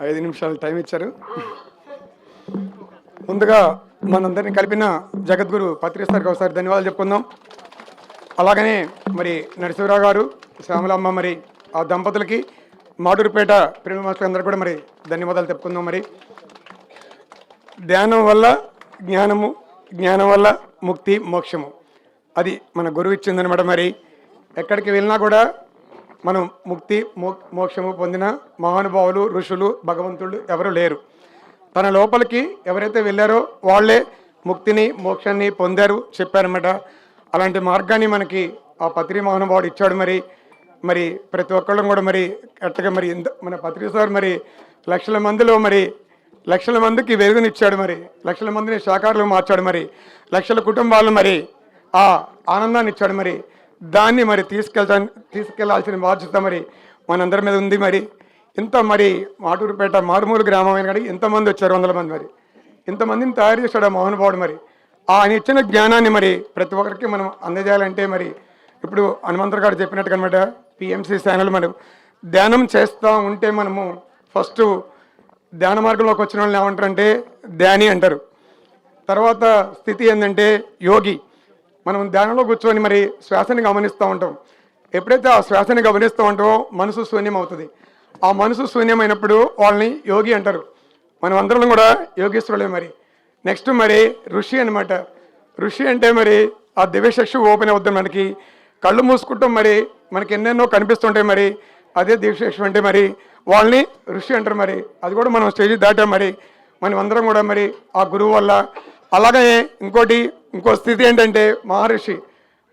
5 నిమిషాలు టైం ఇచ్చారు. ముందుగా మనందరినీ కలిపిన జగద్గురు పత్రిసారికి ఒకసారి ధన్యవాదాలు చెప్పుకుందాం. అలాగనే మరి నరసింహరావు గారు, శ్యామలమ్మ, మరి ఆ దంపతులకి, మాటూరుపేట ప్రేమ మాస్టర్ అందరూ కూడా మరి ధన్యవాదాలు చెప్పుకుందాం. మరి ధ్యానం వల్ల జ్ఞానము, జ్ఞానం వల్ల ముక్తి, మోక్షము, అది మన గురువు ఇచ్చిందనమాట. మరి ఎక్కడికి వెళ్ళినా కూడా మనం ముక్తి మోక్షము పొందిన మహానుభావులు, ఋషులు, భగవంతుడు ఎవరు లేరు. తన లోపలికి ఎవరైతే వెళ్ళారో వాళ్ళే ముక్తిని, మోక్షాన్ని పొందారు చెప్పారన్నమాట. అలాంటి మార్గాన్ని మనకి ఆ పత్రి మహానుభావుడు ఇచ్చాడు. మరి ప్రతి ఒక్కళ్ళం కూడా మరి కరెక్ట్గా మరి మన పత్రి సార్ మరి లక్షల మందిలో మరి లక్షల మందికి వెలుగునిచ్చాడు. మరి లక్షల మందిని శాఖారులు మార్చాడు. మరి లక్షల కుటుంబాలు మరి ఆ ఆనందాన్ని ఇచ్చాడు. మరి దాన్ని మరి తీసుకెళ్లాల్సిన బాధ్యత మరి మనందరి మీద ఉంది. మరి ఇంత మరి మాటూరుపేట మారుమూల గ్రామం అయిన కానీ ఎంతమంది వచ్చారు, 100 మంది. మరి ఇంతమందిని తయారు చేశాడు ఆ మోహన్ మరి ఆయన ఇచ్చిన జ్ఞానాన్ని మరి ప్రతి ఒక్కరికి మనం అందజేయాలంటే మరి ఇప్పుడు హనుమంతరావు గారు చెప్పినట్టుగా అనమాట, పిఎంసి ఛానల్ మనం ధ్యానం చేస్తూ ఉంటే మనము ఫస్ట్ ధ్యాన మార్గంలోకి వచ్చిన వాళ్ళని ఏమంటారంటే ధ్యాని అంటారు. తర్వాత స్థితి ఏంటంటే యోగి. మనం ధ్యానంలో కూర్చొని మరి శ్వాసని గమనిస్తూ ఉంటాం. ఎప్పుడైతే ఆ శ్వాసని గమనిస్తూ ఉంటామో మనసు శూన్యం అవుతుంది. ఆ మనసు శూన్యమైనప్పుడు వాళ్ళని యోగి అంటారు. మనం అందరం కూడా యోగీశ్వరులే. మరి నెక్స్ట్ మరి ఋషి అనమాట. ఋషి అంటే మరి ఆ దివ్యచక్షు ఓపెన్ అవుతుంది. మనకి కళ్ళు మూసుకుంటాం, మరి మనకి ఎన్నెన్నో కనిపిస్తుంటాయి. మరి అదే దివ్యచక్షు అంటే మరి వాళ్ళని ఋషి అంటారు. మరి అది కూడా మనం స్టేజ్ దాటాం. మరి మనం అందరం కూడా మరి ఆ గురువు వల్ల. అలాగే ఇంకో స్థితి ఏంటంటే మహర్షి.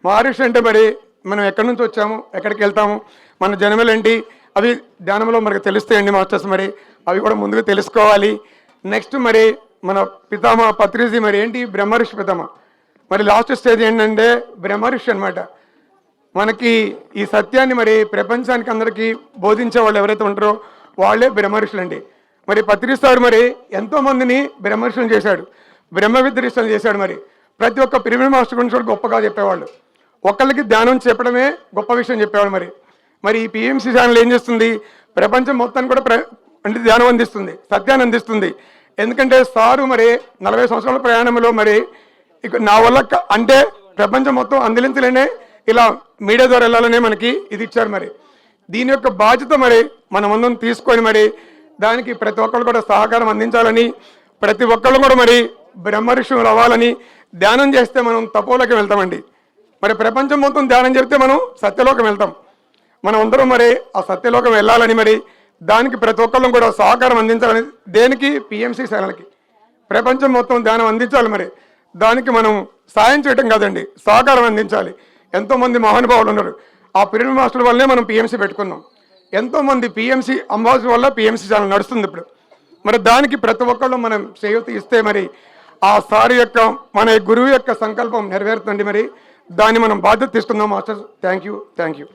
మహర్షి అంటే మరి మనం ఎక్కడి నుంచి వచ్చాము, ఎక్కడికి వెళ్తాము, మన జన్మలు ఏంటి, అవి ధ్యానంలో మనకు తెలుస్తాయండి మాస్టర్స్. మరి అవి కూడా ముందుగా తెలుసుకోవాలి. నెక్స్ట్ మరి మన పితామహ పత్రిజీ మరి ఏంటి బ్రహ్మర్షి పితామహ. మరి లాస్ట్ స్టేజ్ ఏంటంటే బ్రహ్మర్షి అనమాట. మనకి ఈ సత్యాన్ని మరి ప్రపంచానికి అందరికీ బోధించే వాళ్ళు ఎవరైతే ఉంటారో వాళ్ళే బ్రహ్మర్షులు అండి. మరి పత్రిస్తారు మరి ఎంతోమందిని బ్రహ్మర్షులను చేశాడు, బ్రహ్మ విద్రిష్టలు చేశాడు. మరి ప్రతి ఒక్క పిరమిడ్ మాస్టర్ గురించి కూడా గొప్పగా చెప్పేవాళ్ళు. ఒక్కళ్ళకి ధ్యానం చెప్పడమే గొప్ప విషయం చెప్పేవాళ్ళు. మరి ఈ పిఎంసి ఛానల్ ఏం చేస్తుంది, ప్రపంచం మొత్తాన్ని కూడా అంటే ధ్యానం అందిస్తుంది, సత్యాన్ని అందిస్తుంది. ఎందుకంటే సారు మరి 40 సంవత్సరాల ప్రయాణంలో మరి ఇక నా వల్ల అంటే ప్రపంచం మొత్తం అందిలించలేనే ఇలా మీడియా ద్వారా వెళ్ళాలనే మనకి ఇది ఇచ్చారు. మరి దీని యొక్క బాధ్యత మరి మనమందరం తీసుకొని మరి దానికి ప్రతి ఒక్కళ్ళు కూడా సహకారం అందించాలని, ప్రతి ఒక్కళ్ళు కూడా మరి బ్రహ్మర్షులు అవ్వాలని. ధ్యానం చేస్తే మనం తపోలోకి వెళ్తామండి. మరి ప్రపంచం మొత్తం ధ్యానం చేస్తే మనం సత్యలోకం వెళ్తాం. మనం అందరం మరి ఆ సత్యలోకం వెళ్ళాలని మరి దానికి ప్రతి ఒక్కళ్ళం కూడా సహకారం అందించాలని. దేనికి పిఎంసి ఛానల్కి ప్రపంచం మొత్తం ధ్యానం అందించాలి. మరి దానికి మనం సాయం చేయటం కాదండి, సహకారం అందించాలి. ఎంతోమంది మహానుభావులు ఉన్నారు. ఆ పిరమిడ్ మాస్టర్ వల్లనే మనం పిఎంసి పెట్టుకున్నాం. ఎంతోమంది పిఎంసి అంబాసిడర్ వల్ల పిఎంసి ఛానల్ నడుస్తుంది ఇప్పుడు. మరి దానికి ప్రతి ఒక్కళ్ళు మనం చేయూత ఇస్తే మరి ఆ సార్ యొక్క మన గురువు యొక్క సంకల్పం నెరవేరుతుంది. మరి దాన్ని మనం బాధ్యత తీసుకుందాం మాస్టర్. Thank you.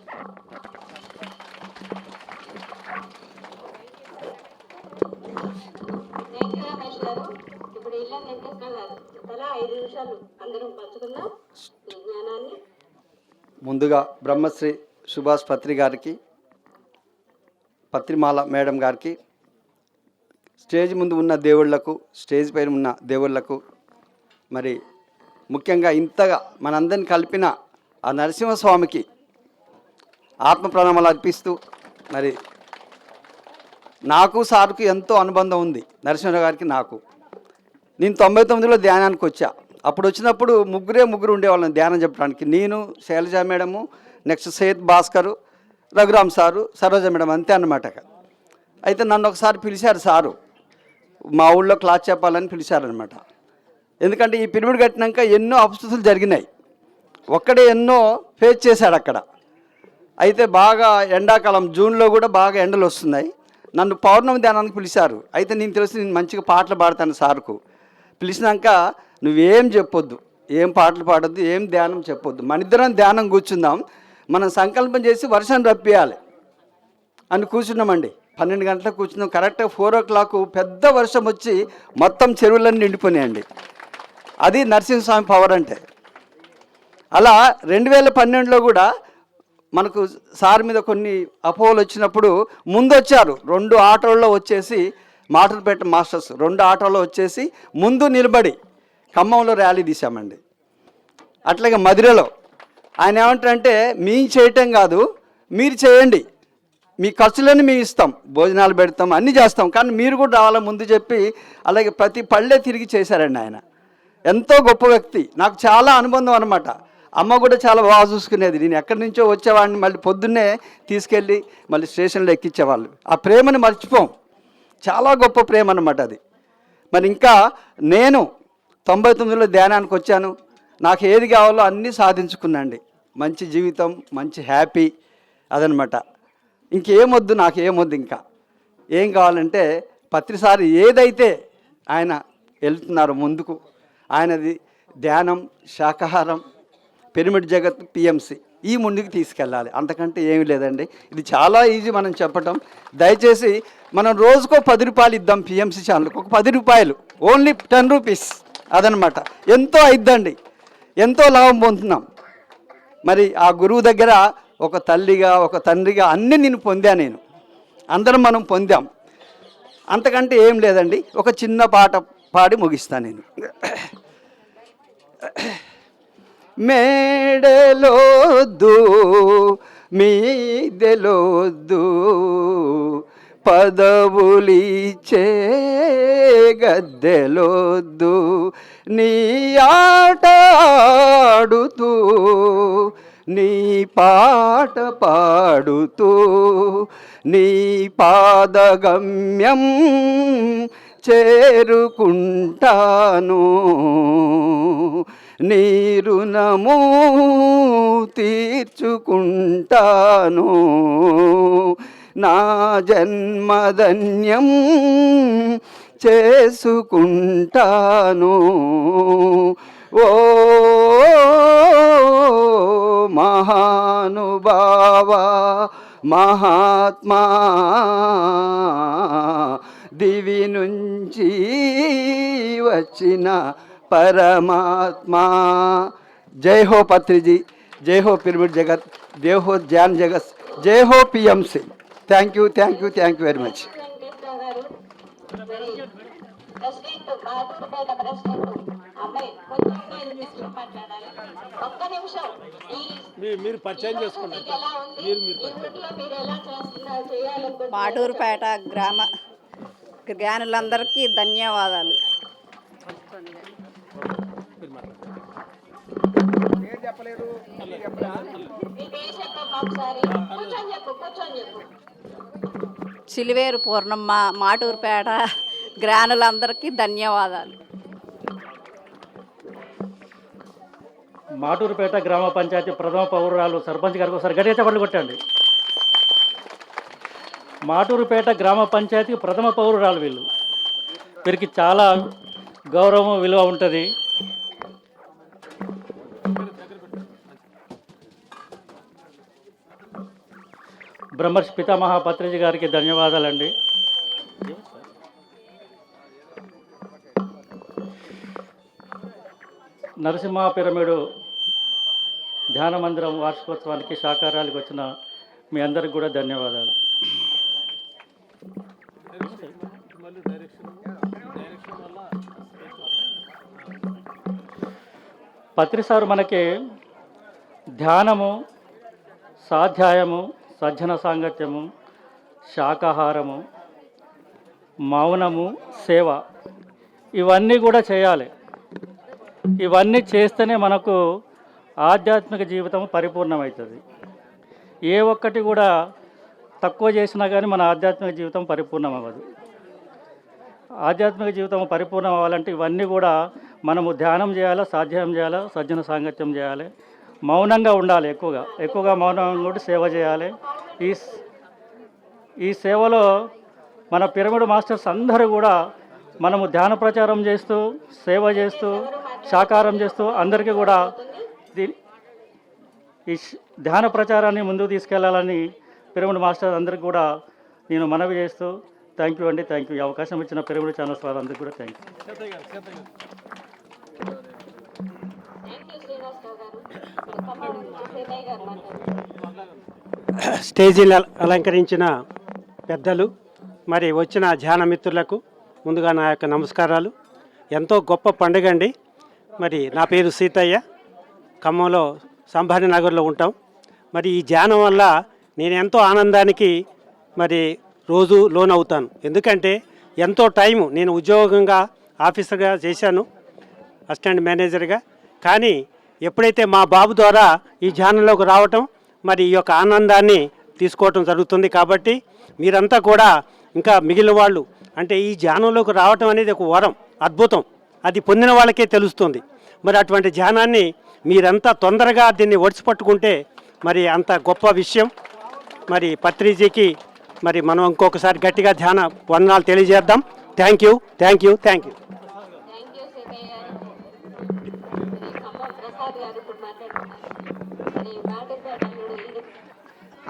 ముందుగా బ్రహ్మశ్రీ సుభాష్ పత్రి గారికి, పత్రిమాల మేడం గారికి, స్టేజ్ ముందు ఉన్న దేవుళ్లకు, స్టేజ్ పైన ఉన్న దేవుళ్లకు, మరి ముఖ్యంగా ఇంతగా మనందరిని కలిపిన ఆ నరసింహస్వామికి ఆత్మ ప్రణామాలు అర్పిస్తూ, మరి నాకు సార్కు ఎంతో అనుబంధం ఉంది. నరసింహరావు గారికి నాకు. నేను 99లో ధ్యానానికి వచ్చా. అప్పుడు వచ్చినప్పుడు ముగ్గురు ఉండేవాళ్ళం ధ్యానం చెప్పడానికి. నేను, Shailaja madam, next Syed Bhaskar, Raghuram sir, Saroja madam, అంతే అన్నమాట. అయితే నన్ను ఒకసారి పిలిచారు సారు, మా ఊళ్ళో క్లాస్ చెప్పాలని పిలిచారనమాట. ఎందుకంటే ఈ పిరమిడ్ కట్టినాక ఎన్నో అపస్థుతులు జరిగినాయి. ఒక్కడే ఎన్నో ఫేస్ చేశాడు అక్కడ. అయితే బాగా ఎండాకాలం జూన్లో కూడా బాగా ఎండలు వస్తున్నాయి. నన్ను పౌర్ణమి ధ్యానానికి పిలిచారు. అయితే నేను తెలిసి నేను మంచిగా పాటలు పాడతాను సార్కు. పిలిచినాక నువ్వేం చెప్పొద్దు, ఏం పాటలు పాడొద్దు, ఏం ధ్యానం చెప్పొద్దు, మన ఇద్దరం ధ్యానం కూర్చుందాం, మనం సంకల్పం చేసి వర్షం రప్పియాలి అని కూర్చున్నామండి. 12 గంటలకు కూర్చున్నాం. కరెక్ట్గా 4 o'clock పెద్ద వర్షం వచ్చి మొత్తం చెరువులన్నీ నిండిపోయినాయండి. అది నరసింహస్వామి పవర్ అంటే. అలా 2012లో కూడా మనకు సార్ మీద కొన్ని అపోహలు వచ్చినప్పుడు ముందు వచ్చారు. 2 ఆటోల్లో వచ్చేసి మాటూరుపేట మాస్టర్స్ 2 ఆటోల్లో వచ్చేసి ముందు నిలబడి ఖమ్మంలో ర్యాలీ తీశామండి. అట్లాగే మదిరలో ఆయన ఏమంటారంటే మేము చేయటం కాదు, మీరు చేయండి, మీ ఖర్చులన్నీ మేము ఇస్తాం, భోజనాలు పెడతాం, అన్నీ చేస్తాం, కానీ మీరు కూడా రావాలని ముందు చెప్పి అలాగే ప్రతి పళ్ళే తిరిగి చేశారండి. ఆయన ఎంతో గొప్ప వ్యక్తి, నాకు చాలా అనుబంధం అనమాట. అమ్మ కూడా చాలా బాగా చూసుకునేది. నేను ఎక్కడి నుంచో వచ్చేవాడిని, మళ్ళీ పొద్దున్నే తీసుకెళ్ళి మళ్ళీ స్టేషన్లో ఎక్కించేవాళ్ళు. ఆ ప్రేమని మర్చిపోం, చాలా గొప్ప ప్రేమ అన్నమాట అది. మరి ఇంకా నేను 99లో ధ్యానానికి వచ్చాను. నాకు ఏది కావాలో అన్నీ సాధించుకున్నాండి. మంచి జీవితం, మంచి హ్యాపీ, అదనమాట. ఇంకేమొద్దు, నాకు ఏమొద్దు. ఇంకా ఏం కావాలంటే పత్రిసారి ఏదైతే ఆయన వెళ్తున్నారో ముందుకు, ఆయనది ధ్యానం, శాకాహారం, పిరమిడ్ జగత్, పిఎంసి, ఈ ముందుకు తీసుకెళ్ళాలి. అంతకంటే ఏమీ లేదండి. ఇది చాలా ఈజీ మనం చెప్పటం. దయచేసి మనం రోజుకో 10 రూపాయలు ఇద్దాం పిఎంసి ఛానల్కి. ఒక 10 రూపాయలు, ఓన్లీ 10 రూపీస్, అదనమాట. ఎంతో అయిద్దండి, ఎంతో లాభం పొందుతున్నాం. మరి ఆ గురువు దగ్గర ఒక తల్లిగా, ఒక తండ్రిగా అన్నీ నేను పొందా. నేను అందరం మనం పొందాం. అంతకంటే ఏం లేదండి. ఒక చిన్న పాట పాడి ముగిస్తాను నేను. మేడలోద్దు మీదెలోద్దు పదవులిచ్చే గద్దెలోద్దు, నీ ఆట ఆడుతూ నీ పాట పాడుతూ నీ పాదగమ్యం చేరుకుంటాను, నీ రుణము తీర్చుకుంటాను, నా జన్మధన్యం చేసుకుంటాను. ఓ మహానుభావా మహాత్మా, దివి నుంచి వచ్చిన పరమాత్మా. జై హో పత్రిజీ, జై హో పిరమిడ్ జగత్, జై హో ధ్యాన్ జగత్, జై హో PMC. Thank you, thank you, thank you very much. మీరు పరిచయం చేసుకోండి. మాటూరుపేట గ్రామ జ్ఞానులందరికీ ధన్యవాదాలు. చిలివేరు పూర్ణమ్మ, మాటూరుపేట జ్ఞానులందరికీ ధన్యవాదాలు. మాటూరుపేట గ్రామ పంచాయతీ ప్రథమ పౌరురాలు సర్పంచ్ గారికి ఒకసారి గట్టిగా చప్పట్లు కొట్టండి. మాటూరుపేట గ్రామ పంచాయతీ ప్రథమ పౌరురాలు వీళ్ళు. వీరికి చాలా గౌరవం, విలువ ఉంటుంది. బ్రహ్మర్షి పితామహ పత్రిజీ గారికి ధన్యవాదాలండి. నరసింహ పిరమిడు ధ్యాన మందిరం వార్షికోత్సవానికి శాకాహారాలకు వచ్చిన మీ అందరికి కూడా ధన్యవాదాలు. పత్రిసారు మనకి ధ్యానము, స్వాధ్యాయము, సజ్జన సాంగత్యము, శాకాహారము, మౌనము, సేవ, ఇవన్నీ కూడా చేయాలి. ఇవన్నీ చేస్తేనే మనకు ఆధ్యాత్మిక జీవితం పరిపూర్ణమవుతుంది. ఏ ఒక్కటి కూడా తక్కువ చేసినా కానీ మన ఆధ్యాత్మిక జీవితం పరిపూర్ణం అవ్వదు. ఆధ్యాత్మిక జీవితం పరిపూర్ణం అవ్వాలంటే ఇవన్నీ కూడా మనము ధ్యానం చేయాలి, స్వాధ్యాయం చేయాలి, సజ్జన సాంగత్యం చేయాలి, మౌనంగా ఉండాలి, ఎక్కువగా మౌనంగా కూడా సేవ చేయాలి. ఈ సేవలో మన పిరమిడ్ మాస్టర్స్ అందరూ కూడా మనము ధ్యాన ప్రచారం చేస్తూ, సేవ చేస్తూ, శాకాహారం చేస్తూ అందరికీ కూడా ఈ ధ్యాన ప్రచారాన్ని ముందుకు తీసుకెళ్లాలని పిరమిడ్ మాస్టర్స్ అందరికీ కూడా నేను మనవి చేస్తూ థ్యాంక్ యూ అండి. Thank you. ఈ అవకాశం ఇచ్చిన పిరమిడ్ ఛానల్స్ వారందరికీ కూడా థ్యాంక్ యూ. స్టేజీని అలంకరించిన పెద్దలు, మరి వచ్చిన ధ్యాన మిత్రులకు ముందుగా నా యొక్క నమస్కారాలు. ఎంతో గొప్ప పండుగ అండి. మరి నా పేరు సీతయ్య, ఖమ్మంలో సంభాజీ నగర్లో ఉంటాం. మరి ఈ ధ్యానం వల్ల నేను ఎంతో ఆనందానికి మరి రోజు లోనవుతాను. ఎందుకంటే ఎంతో టైము నేను ఉద్యోగంగా ఆఫీసర్గా చేశాను, అసిస్టెంట్ మేనేజర్గా. కానీ ఎప్పుడైతే మా బాబు ద్వారా ఈ ధ్యానంలోకి రావటం, మరి ఈ యొక్క ఆనందాన్ని తీసుకోవటం జరుగుతుంది. కాబట్టి మీరంతా కూడా ఇంకా మిగిలిన వాళ్ళు అంటే ఈ ధ్యానంలోకి రావటం అనేది ఒక వరం, అద్భుతం. అది పొందిన వాళ్ళకే తెలుస్తుంది. మరి అటువంటి ధ్యానాన్ని మీరంతా తొందరగా దీన్ని ఒడిచిపట్టుకుంటే మరి అంత గొప్ప విషయం. మరి పత్రిజీకి మరి మనం ఇంకొకసారి గట్టిగా ధ్యాన వందనాలు తెలియజేద్దాం. Thank you, thank you, thank you.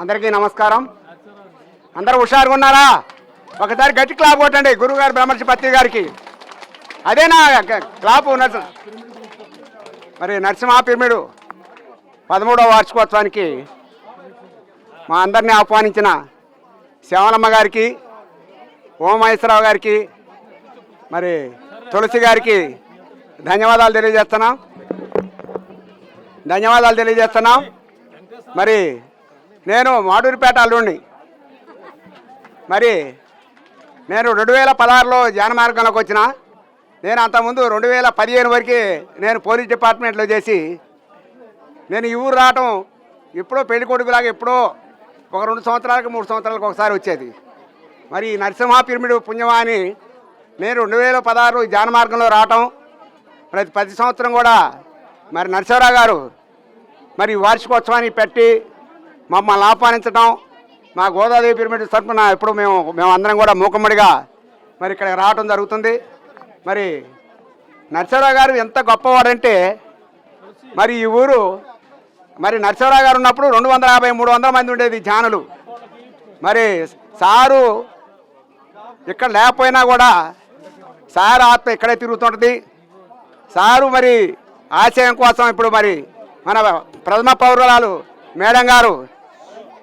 అందరికీ నమస్కారం. అందరూ హుషారుగా ఉన్నారా? ఒకసారి గట్టి క్లాప్ కొట్టండి గురువుగారు బ్రహ్మర్షి పత్రి గారికి. అదేనా క్లాపు మరి నరసింహ పిరమిడు 13వ వార్షికోత్సవానికి మా అందరినీ ఆహ్వానించిన శ్యామలమ్మ గారికి, ఓమహేశ్వరరావు గారికి, మరి తులసి గారికి ధన్యవాదాలు తెలియజేస్తున్నాం. మరి నేను మాడూరిపేట అల్లుడిని. మరి నేను 2016లో ధ్యాన మార్గంలోకి వచ్చిన. నేను అంతకుముందు 2015 వరకు నేను పోలీస్ డిపార్ట్మెంట్లో చేసి నేను ఈ ఊరు రావటం ఎప్పుడో పెళ్లి కొడుకులాగా ఎప్పుడో ఒక 2 సంవత్సరాలకు 3 సంవత్సరాలకు ఒకసారి వచ్చేది. మరి నరసింహ పిరమిడ్ పుణ్యమాని నేను 2016 ధ్యాన మార్గంలో రావటం, ప్రతి సంవత్సరం కూడా మరి నరసింహరావు గారు మరి వార్షికోత్సవాన్ని పెట్టి మమ్మల్ని ఆహ్వానించడం, మా గోదాదేవి పిరమిడ్ తరఫున ఎప్పుడు మేము అందరం కూడా మూకమ్మడిగా మరి ఇక్కడ రావటం జరుగుతుంది. మరి నరసింహరావు గారు ఎంత గొప్పవాడంటే, మరి ఈ ఊరు మరి నరసింహరావు గారు ఉన్నప్పుడు 250-300 మంది ఉండేది ధ్యానులు. మరి సారు ఇక్కడ లేకపోయినా కూడా సారు ఆత్మ ఇక్కడే తిరుగుతుంటుంది. సారు మరి ఆశయం కోసం ఇప్పుడు మరి మన ప్రథమ పౌరురాలు మేడం గారు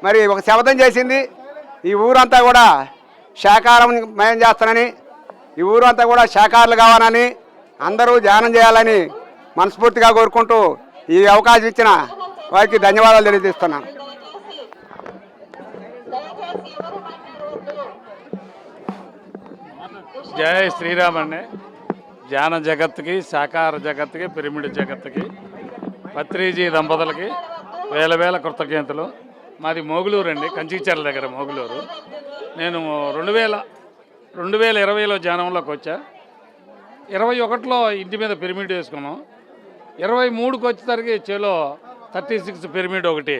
మరి ఒక శపథం చేసింది. ఈ ఊరంతా కూడా శాకాహారమయం చేస్తానని, ఈ ఊరంతా కూడా శాకాహారులు కావాలని, అందరూ ధ్యానం చేయాలని మనస్ఫూర్తిగా కోరుకుంటూ ఈ అవకాశం ఇచ్చిన వారికి ధన్యవాదాలు తెలియజేస్తున్నాను. జై శ్రీరామ్ అండి. ధ్యాన జగత్తుకి, శాకాహార జగత్తుకి, పిరమిడ్ జగత్తుకి, పత్రిజీ దంపతులకి వేల కృతజ్ఞతలు. మాది మోగులూరు అండి, కంచిచర్ల దగ్గర మోగులూరు. నేను 2020లో ధ్యానంలోకి వచ్చా. 21లో ఇంటి మీద పిరమిడ్ వేసుకున్నాం. 23కి వచ్చేసరికి చేలో 36 పిరమిడ్ ఒకటి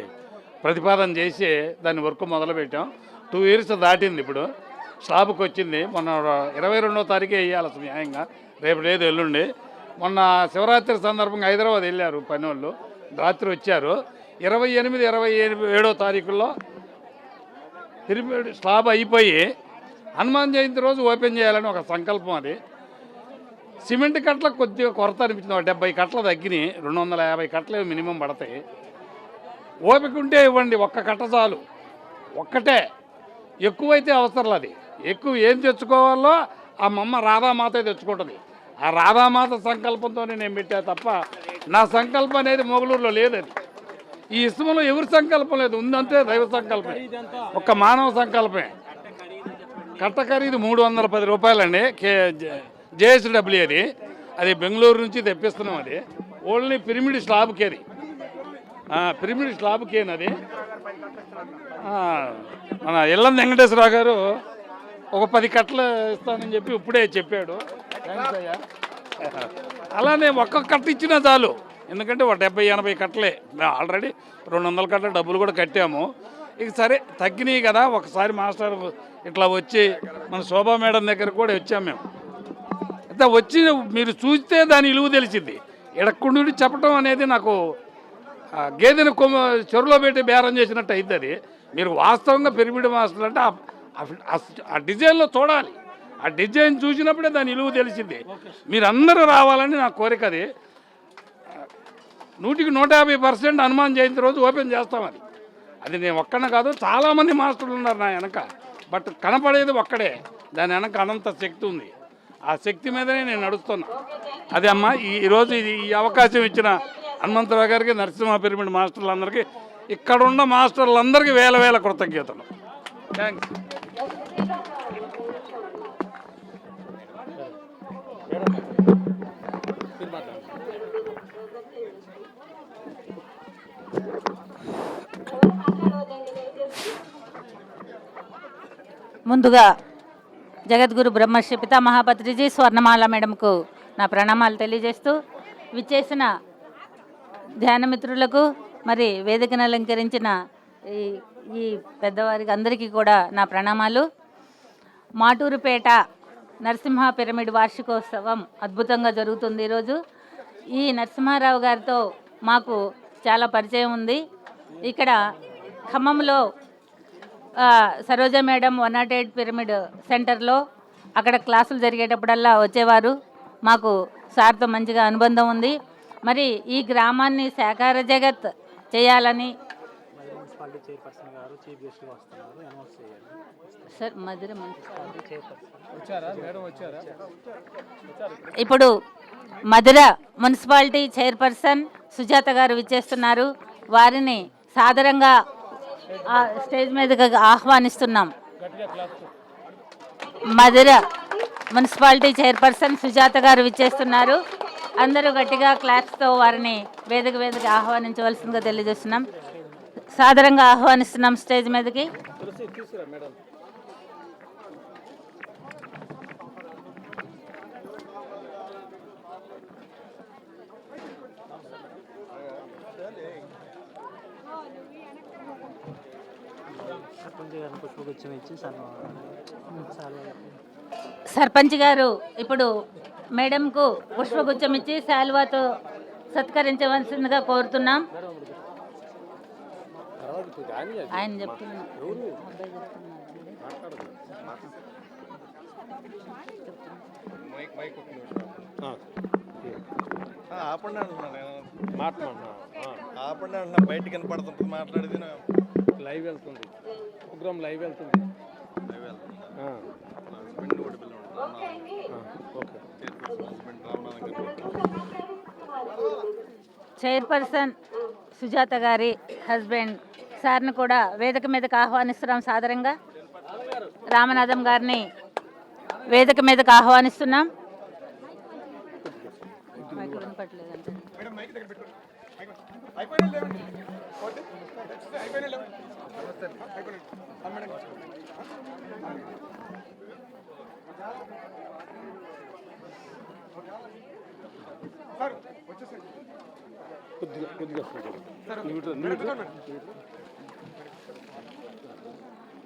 ప్రతిపాదన చేసి దాన్ని వర్క్ మొదలుపెట్టాం. 2 ఇయర్స్ దాటింది. ఇప్పుడు స్లాబ్కి వచ్చింది. మొన్న 22వ తారీఖే వేయాలి న్యాయంగా, రేపు లేదు ఎల్లుండి. మొన్న శివరాత్రి సందర్భంగా హైదరాబాద్ వెళ్ళారు పని వాళ్ళు, రాత్రి వచ్చారు. 28, 27వ తారీఖుల్లో పిరమిడ్ స్లాబ్ అయిపోయి హనుమాన్ జయంతి రోజు ఓపెన్ చేయాలని ఒక సంకల్పం. అది సిమెంట్ కట్టలకు కొద్దిగా కొరత అనిపించింది. 70 కట్టలు తగ్గినాయి, 250 కట్టలు మినిమం పడతాయి. ఓపిక ఉంటే ఇవ్వండి, ఒక్క కట్ట చాలు, ఒక్కటే. ఎక్కువైతే అవసరం. అది ఎక్కువ ఏం తెచ్చుకోవాలో ఆ మమ్మ రాధామాత తెచ్చుకుంటుంది. ఆ రాధామాత సంకల్పంతోనే నేను పెట్టా తప్ప నా సంకల్పం అనేది మొగలూరులో లేదని. ఈ ఇస్మంలో ఎవరి సంకల్పం లేదు, ఉందంటే దైవ సంకల్పమే, ఒక్క మానవ సంకల్పమే. కట్ట ఖరీదు 310 రూపాయలండి. జేఎస్డబ్ల్యూ అది బెంగళూరు నుంచి తెప్పిస్తున్నాం. అది ఓన్లీ పిరమిడ్ స్లాబ్కి, అది పిరమిడ్ స్లాబ్కి. అది మన ఎల్లం వెంకటేశ్వరరావు గారు ఒక 10 కట్టలు ఇస్తానని చెప్పి ఇప్పుడే చెప్పాడు. థ్యాంక్స్ అయ్యా. అలానే ఒక్క కట్ట ఇచ్చినా చాలు, ఎందుకంటే 70-80 కట్టలే. ఆల్రెడీ 200 కట్టల డబ్బులు కూడా కట్టాము. ఇక సరే తగ్గినాయి కదా, ఒకసారి మాస్టర్ ఇట్లా వచ్చి మన శోభా మేడం దగ్గర కూడా వచ్చాము మేము. అయితే వచ్చి మీరు చూస్తే దాని విలువ తెలిసింది. ఎడక్కుండి చెప్పడం అనేది నాకు గేదెని చెరువులో పెట్టి బేరం చేసినట్టు అయింది. అది మీరు వాస్తవంగా పిరమిడ్ మాస్టర్లు అంటే ఆ డిజైన్లో చూడాలి. ఆ డిజైన్ చూసినప్పుడే దాని విలువ తెలిసింది. మీరందరూ రావాలని నా కోరిక. అది 100% హనుమాన్ జయంతి రోజు ఓపెన్ చేస్తాం. అది అది నేను ఒక్కనే కాదు, చాలామంది మాస్టర్లు ఉన్నారు నా వెనక. బట్ కనపడేది ఒక్కడే, దాని వెనక అనంత శక్తి ఉంది. ఆ శక్తి మీదనే నేను నడుస్తున్నా. అదే అమ్మ, ఈరోజు ఈ అవకాశం ఇచ్చిన హనుమంతరావు గారికి, నరసింహ పిరమిడ్ మాస్టర్లందరికీ, ఇక్కడున్న మాస్టర్లందరికీ వేల వేల కృతజ్ఞతలు. థ్యాంక్స్. ముందుగా జగద్గురు బ్రహ్మర్షి పితామహాపత్రిజీ స్వర్ణమాల మేడంకు నా ప్రణామాలు తెలియజేస్తూ, విచ్చేసిన ధ్యానమిత్రులకు, మరి వేదికను అలంకరించిన ఈ పెద్దవారికి అందరికీ కూడా నా ప్రణామాలు. మాటూరుపేట నరసింహ పిరమిడ్ వార్షికోత్సవం అద్భుతంగా జరుగుతుంది ఈరోజు. ఈ నరసింహారావు గారితో మాకు చాలా పరిచయం ఉంది. ఇక్కడ ఖమ్మంలో సరోజ మేడం 108 పిరమిడ్ సెంటర్లో అక్కడ క్లాసులు జరిగేటప్పుడల్లా వచ్చేవారు. మాకు సార్తో మంచిగా అనుబంధం ఉంది. మరి ఈ గ్రామాన్ని సాకార జగత్ చేయాలని సార్ మధుర ఇప్పుడు మధుర మున్సిపాలిటీ చైర్పర్సన్ సుజాత గారు విచ్చేస్తున్నారు. వారిని సాదరంగా స్టేజ్ మీదకి ఆహ్వానిస్తున్నాం. మధుర మున్సిపాలిటీ చైర్పర్సన్ సుజాత గారు విచ్చేస్తున్నారు. అందరూ గట్టిగా క్లాప్స్తో వారిని వేదిక ఆహ్వానించవలసిందిగా తెలియజేస్తున్నాం. సాదరంగా ఆహ్వానిస్తున్నాం స్టేజ్ మీదకి. సర్పంచ్ గారు ఇప్పుడు మేడంకు పుష్పగుచ్చం ఇచ్చి శాల్వాతో సత్కరించవలసిందిగా కోరుతున్నాం. ఆయన చెప్తున్నారు. ఆపండి అంటున్నా, బయటికి వినపడుతుంది మాట్లాడేది. లైవ్ వెళ్తుంది, ప్రోగ్రామ్ లైవ్ వెళ్తుంది. చైర్పర్సన్ సుజాత గారి హస్బెండ్ సార్ని కూడా వేదిక మీదకి ఆహ్వానిస్తున్నాం. సాదరంగా రామనాథం గారిని వేదిక మీదకి ఆహ్వానిస్తున్నాం.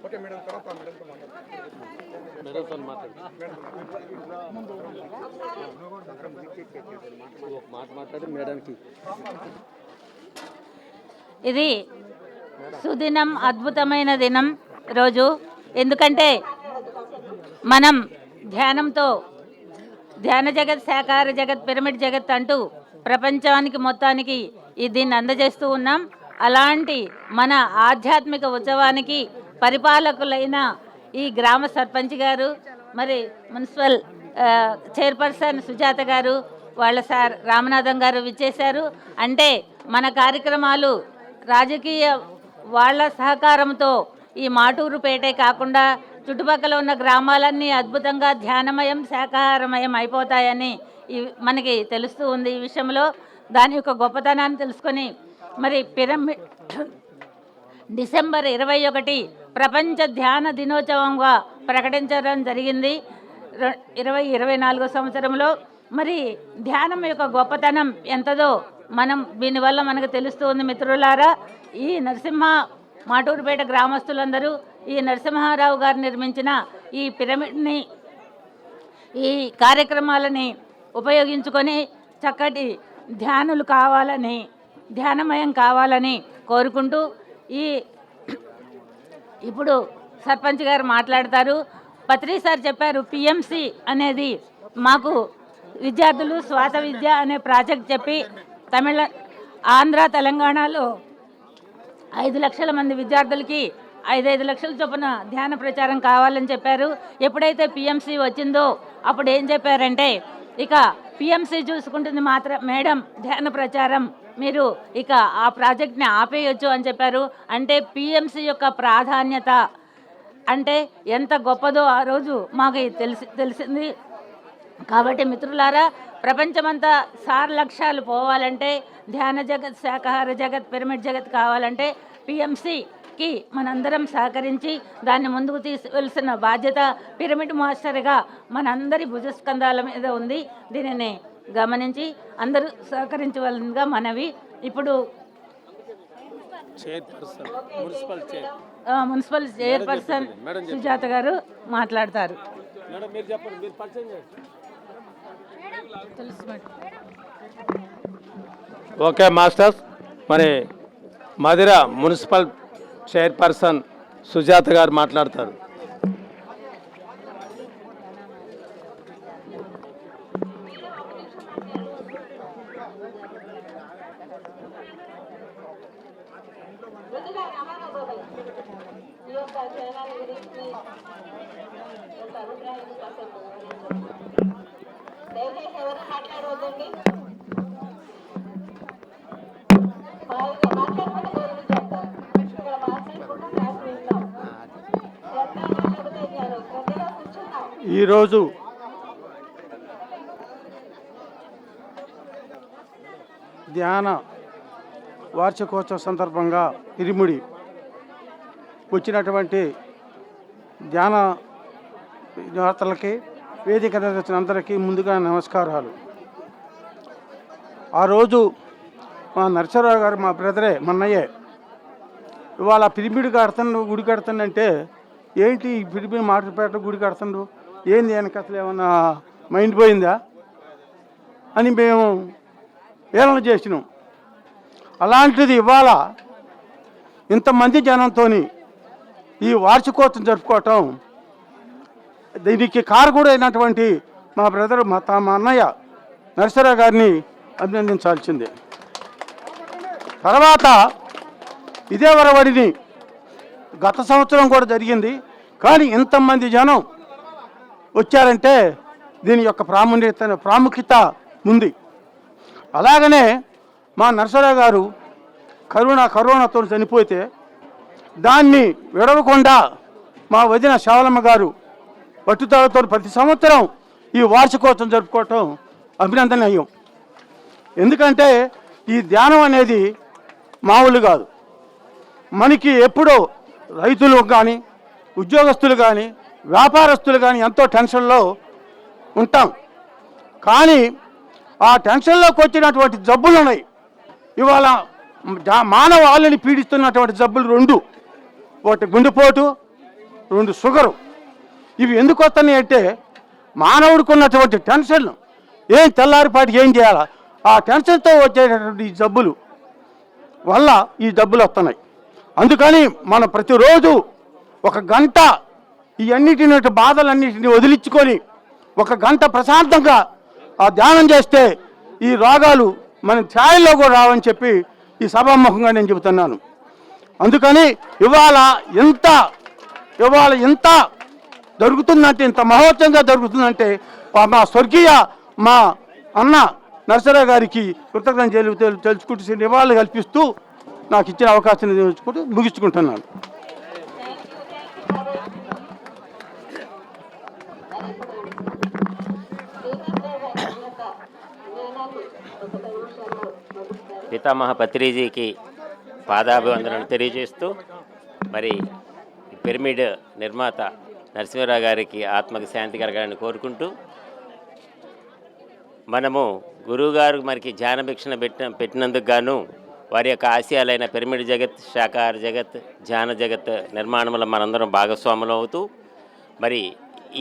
ఓకే మేడం, తర్వాత మేడంతో మాట్లాడి మేడంకి ఇది సుదినం, అద్భుతమైన దినం రోజు. ఎందుకంటే మనం ధ్యానంతో ధ్యాన జగత్, సాకార జగత్, పిరమిడ్ జగత్ అంటూ ప్రపంచానికి మొత్తానికి దీన్ని అందజేస్తూ ఉన్నాం. అలాంటి మన ఆధ్యాత్మిక ఉత్సవానికి పరిపాలకులైన ఈ గ్రామ సర్పంచ్ గారు, మరి మున్సిపల్ చైర్పర్సన్ సుజాత గారు, వాళ్ళ సార్ రామనాథం గారు విచ్చేశారు. అంటే మన కార్యక్రమాలు రాజకీయ వాళ్ళ సహకారంతో ఈ మాటూరుపేటే కాకుండా చుట్టుపక్కల ఉన్న గ్రామాలన్నీ అద్భుతంగా ధ్యానమయం, శాకాహారమయం అయిపోతాయని మనకి తెలుస్తూ ఉంది. ఈ విషయంలో దాని యొక్క గొప్పతనాన్ని తెలుసుకొని మరి పిరమిడ్ డిసెంబర్ 21 ప్రపంచ ధ్యాన దినోత్సవంగా ప్రకటించడం జరిగింది 2024 సంవత్సరంలో. మరి ధ్యానం యొక్క గొప్పతనం ఎంతదో దీనివల్ల మనకు తెలుస్తూ ఉంది. మిత్రులారా, ఈ నరసింహ మాటూరుపేట గ్రామస్తులందరూ ఈ నరసింహారావు గారు నిర్మించిన ఈ పిరమిడ్ని, ఈ కార్యక్రమాలని ఉపయోగించుకొని చక్కటి ధ్యానులు కావాలని, ధ్యానమయం కావాలని కోరుకుంటూ ఇప్పుడు సర్పంచ్ గారు మాట్లాడతారు. పత్రి సార్ చెప్పారు, పిఎంసి అనేది మాకు విద్యార్థులు శ్వాస విద్య అనే ప్రాజెక్ట్ చెప్పి ఆంధ్ర తెలంగాణలో 5 లక్షల మంది విద్యార్థులకి 5 లక్షల చొప్పున ధ్యాన ప్రచారం కావాలని చెప్పారు. ఎప్పుడైతే పిఎంసి వచ్చిందో అప్పుడు ఏం చెప్పారంటే, ఇక పిఎంసి చూసుకుంటుంది మాత్రం మేడం, ధ్యాన ప్రచారం మీరు ఇక ఆ ప్రాజెక్ట్ని ఆపేయొచ్చు అని చెప్పారు. అంటే పిఎంసి యొక్క ప్రాధాన్యత అంటే ఎంత గొప్పదో ఆ రోజు మాకు తెలిసింది. కాబట్టి మిత్రులారా, ప్రపంచమంతా సార్ లక్ష్యాలు పోవాలంటే, ధ్యాన జగత్, శాకాహార జగత్, పిరమిడ్ జగత్ కావాలంటే పిఎంసికి మనందరం సహకరించి దాన్ని ముందుకు తీసుకెళ్తున్న బాధ్యత పిరమిడ్ మాస్టర్గా మనందరి భుజస్కంధాల మీద ఉంది. దీనిని గమనించి అందరూ సహకరించవలసిందిగా మనవి. ఇప్పుడు మున్సిపల్ చైర్పర్సన్ సుజాత గారు మాట్లాడతారు. ఓకే మాస్టర్స్, మరి మధిర మున్సిపల్ చైర్పర్సన్ సుజాత గారు మాట్లాడతారు. ఈరోజు ధ్యాన వార్షికోత్సవ సందర్భంగా ఇరుముడి వచ్చినటువంటి ధ్యాన విద్యార్థులకి, వేదిక నిర్వహించిన అందరికీ ముందుగా నమస్కారాలు. ఆ రోజు మా నరసరావు గారు, మా బ్రదరే, మన్నయ్యే, ఇవాళ పిరిమిడి కడుతుండు, గుడి కడుతుండంటే ఏంటి పిరిమిడి మాటపేట గుడి కడుతుండు, ఏంది ఆయనకి అసలు ఏమన్నా మైండ్ పోయిందా అని మేము ఏలన చేసినాం. అలాంటిది ఇవాళ ఇంతమంది జనంతో ఈ వార్షికోత్సవం జరుపుకోవటం, దీనికి కారకుడైనటువంటి మా బ్రదర్, మా అన్నయ్య నరసరావు గారిని అభినందించాల్సిందే. తర్వాత ఇదే వరవడిని గత సంవత్సరం కూడా జరిగింది, కానీ ఇంతమంది జనం వచ్చారంటే దీని యొక్క ప్రాముఖ్యత ఉంది. అలాగనే మా నరసరావు గారు కరోనాతో చనిపోతే దాన్ని విడవకుండా మా వదిన శావలమ్మ గారు పట్టుదలతో ప్రతి సంవత్సరం ఈ వార్షికోత్సవం జరుపుకోవటం అభినందనీయం. ఎందుకంటే ఈ ధ్యానం అనేది మామూలు కాదు. మనకి ఎప్పుడో రైతులు కానీ, ఉద్యోగస్తులు కానీ, వ్యాపారస్తులు కానీ ఎంతో టెన్షన్లో ఉంటాం. కానీ ఆ టెన్షన్లోకి వచ్చినటువంటి జబ్బులు ఉన్నాయి. ఇవాళ మానవాళిని పీడిస్తున్నటువంటి జబ్బులు 2, ఒకటి గుండెపోటు, 2 షుగరు. ఇవి ఎందుకు వస్తున్నాయి అంటే మానవుడికి ఉన్నటువంటి టెన్షన్, ఏం తెల్లారిపాటికి ఏం చేయాలా, ఆ టెన్షన్తో వచ్చేటటువంటి ఈ జబ్బులు వల్ల ఈ జబ్బులు వస్తున్నాయి. అందుకని మనం ప్రతిరోజు 1 గంట ఈ అన్నిటిని బాధలన్నిటిని వదిలించుకొని 1 గంట ప్రశాంతంగా ఆ ధ్యానం చేస్తే ఈ రోగాలు మన ఛాయల్లో కూడా రావని చెప్పి ఈ సభాముఖంగా నేను చెబుతున్నాను. అందుకని ఇవాళ ఇంత జరుగుతుందంటే, ఇంత మహోత్సవంగా జరుగుతుందంటే మా స్వర్గీయ మా అన్న నరసరావు గారికి కృతజ్ఞతలు తెలుసుకుంటూ నివాళులు కల్పిస్తూ నాకు ఇచ్చిన అవకాశాన్ని తెలుసుకుంటూ ముగించుకుంటున్నాను. పితామహ పత్రిజీకి పాదాభివందనలు తెలియజేస్తూ, మరి పిరమిడ్ నిర్మాత నరసింహరావు గారికి ఆత్మకు శాంతి కలగాలని కోరుకుంటూ, మనము గురువుగారు మనకి ధ్యాన భిక్షణ పెట్టినందుకు గాను వారి యొక్క ఆశయాలైన పిరమిడ్ జగత్, శాకాహార జగత్, ధ్యాన జగత్ నిర్మాణంలో మనందరం భాగస్వాములు అవుతూ, మరి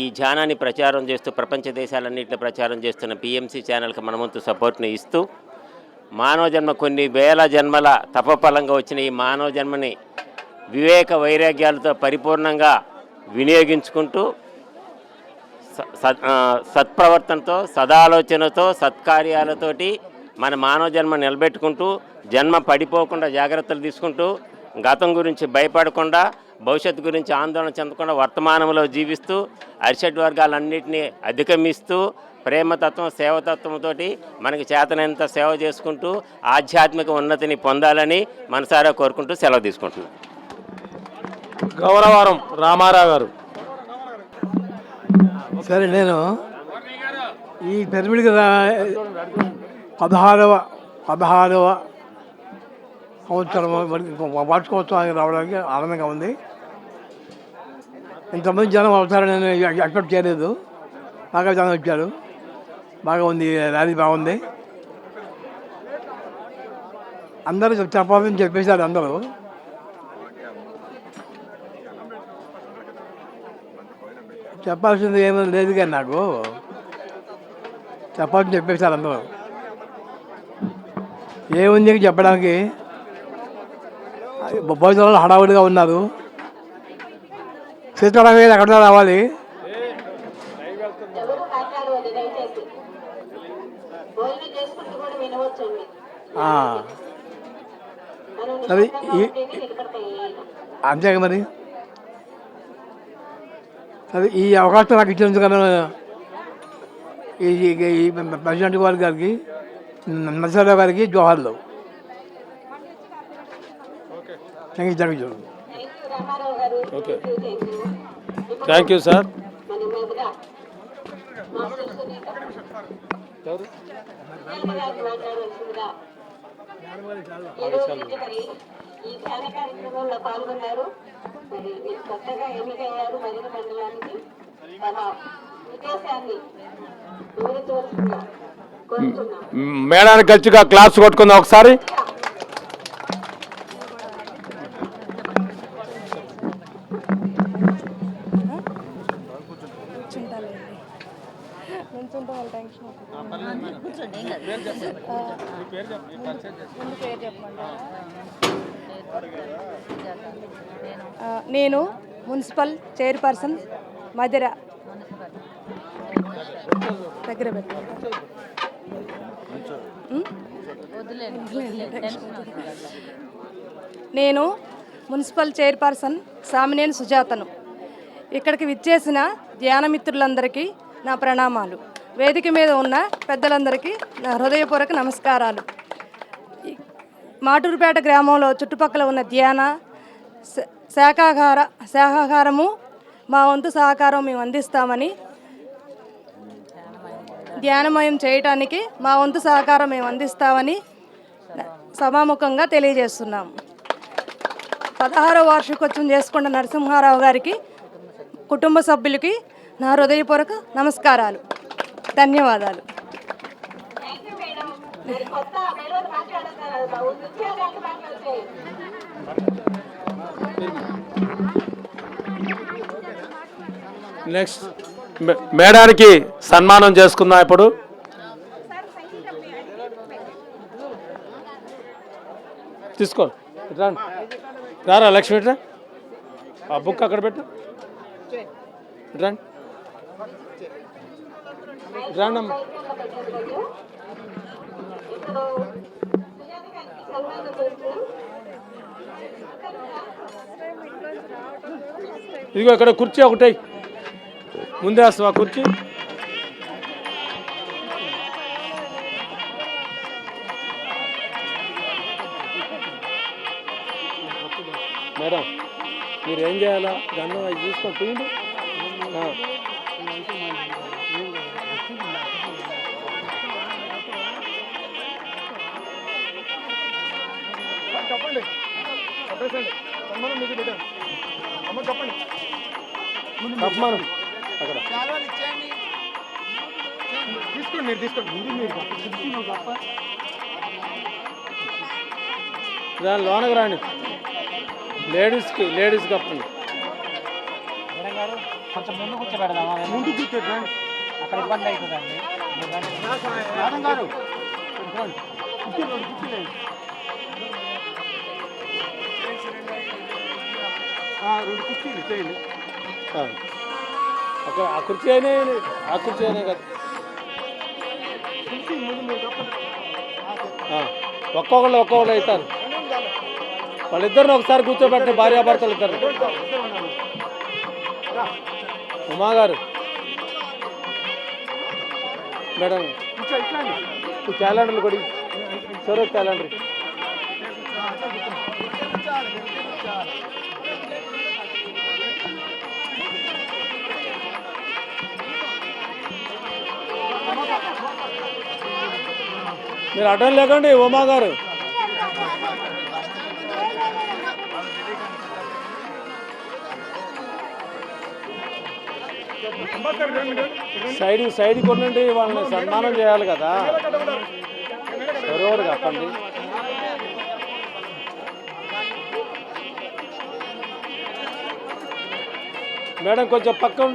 ఈ ధ్యానాన్ని ప్రచారం చేస్తూ ప్రపంచ దేశాలన్నింటిలో ప్రచారం చేస్తున్న పిఎంసి ఛానల్కి మనవంతు సపోర్ట్ని ఇస్తూ, మానవ జన్మ కొన్ని వేల జన్మల తపఫలంగా వచ్చిన ఈ మానవ జన్మని వివేక వైరాగ్యాలతో పరిపూర్ణంగా వినియోగించుకుంటూ, సత్ప్రవర్తనతో, సదాలోచనతో, సత్కార్యాలతోటి మన మానవ జన్మ నిలబెట్టుకుంటూ, జన్మ పడిపోకుండా జాగ్రత్తలు తీసుకుంటూ గతం గురించి భయపడకుండా, భవిష్యత్తు గురించి ఆందోళన చెందకుండా వర్తమానంలో జీవిస్తూ అరిషడ్ వర్గాలన్నింటినీ అధిగమిస్తూ ప్రేమతత్వం, సేవతత్వంతో మనకి చేతనంత సేవ చేసుకుంటూ ఆధ్యాత్మిక ఉన్నతిని పొందాలని మనసారా కోరుకుంటూ సెలవు తీసుకుంటున్నాను. గౌరవరం రామారావు గారు. సరే, నేను ఈ పిరమిడ్ పదహారవ సంవత్సరం వార్షికోత్సవానికి రావడానికి ఆనందంగా ఉంది. ఇంతమంది జనం అవుతారని నేను ఎక్స్పెక్ట్ చేయలేదు. బాగా జనం వచ్చారు, బాగా ఉంది, ర్యాలీ బాగుంది. అందరూ చెప్పాలని చెప్పేశారు. అందరూ చెప్పాల్సింది ఏమీ లేదు, కానీ నాకు చెప్పాలని చెప్పేశారు అందరూ. ఏముంది చెప్పడానికి? భోజనాలు హడావుడిగా ఉన్నారు. సీతారామయ్య ఎక్కడ రావాలి? సరే, అంతేగా మరి. సరే, ఈ అవకాశం నాకు ఇచ్చినందుకు ఈ ప్రెసిడెంట్ గారికి, నరసింహారావు గారికి జోహార్లు. జరుగుతుంది. Okay, thank you sir. ఈ ధ్యాన కార్యక్రమంలో పాల్గొన్నారు. మరి మీరు కొత్తగా ఎన్నికయ్యారు. మరిగి మండలానికి తమ ఉద్దేశాన్ని వివరించవలసిందిగా కోరుతున్నాం. మేడానికి గట్టిగా క్లాస్ కొట్టుకుందాం ఒకసారి. నేను మున్సిపల్ చైర్పర్సన్ మధిర. దగ్గర నేను మున్సిపల్ చైర్పర్సన్ సామినేని సుజాతను. ఇక్కడికి విచ్చేసిన ధ్యానమిత్రులందరికీ నా ప్రణామాలు. వేదిక మీద ఉన్న పెద్దలందరికీ నా హృదయపూర్వక నమస్కారాలు. మాటూరుపేట గ్రామంలో చుట్టుపక్కల ఉన్న ధ్యాన శాఖాహారము మా వంతు సహకారం మేము అందిస్తామని, ధ్యానమయం చేయటానికి మా వంతు సహకారం మేము అందిస్తామని సభాముఖంగా తెలియజేస్తున్నాము. 16వ వార్షికోత్సవం చేసుకున్న నరసింహారావు గారికి, కుటుంబ సభ్యులకి నా హృదయపూర్వక నమస్కారాలు. ధన్యవాదాలు. నెక్స్ట్ మేడానికి సన్మానం చేసుకుందాం. ఇప్పుడు తీసుకో, రారా లక్ష్మి, రా ఆ బుక్ అక్కడ పెట్టు. రండి రాండమ్మా. ఇదిగో ఇక్కడ కుర్చీ ఒకటి ముందే వస్తావా కుర్చీ? మేడం మీరు ఏం చేయాలా? గన్నం అవి చూసుకొని తీయండి. చెప్పండి, చెప్పేసండి. సన్మానం మీకు పెట్టాను. అమ్మ చెప్పండి. సన్మానం అక్కడ తీసుకోండి, మీరు తీసుకోండి. ముందు మీరు దాని లోనకు రాండి. లేడీస్కి కప్పండి. కొంచెం ముందు కూర్చోబెడదామా? ముందు కూర్చోండి, అక్కడ ఇబ్బంది అవుతుందండి. గారు రెండు కుర్చీలు చేయండి. అక్కడ ఆ కుర్చీ అయినా కదా. ఒక్కొక్కళ్ళు అవుతారు. వాళ్ళిద్దరిని ఒకసారి కూర్చోబెట్టి భార్యాభర్తలు ఇద్దరు. ఉమా గారు మేడం ఈ క్యాలెండర్లు కొడి సరే క్యాలెండర్ మీరు అటెండ్ లేకండి ఉమా గారు. సైడ్ కొనండి, వాళ్ళని సన్మానం చేయాలి కదా. ఎవరు చెప్పండి. మేడం కొంచెం పక్కన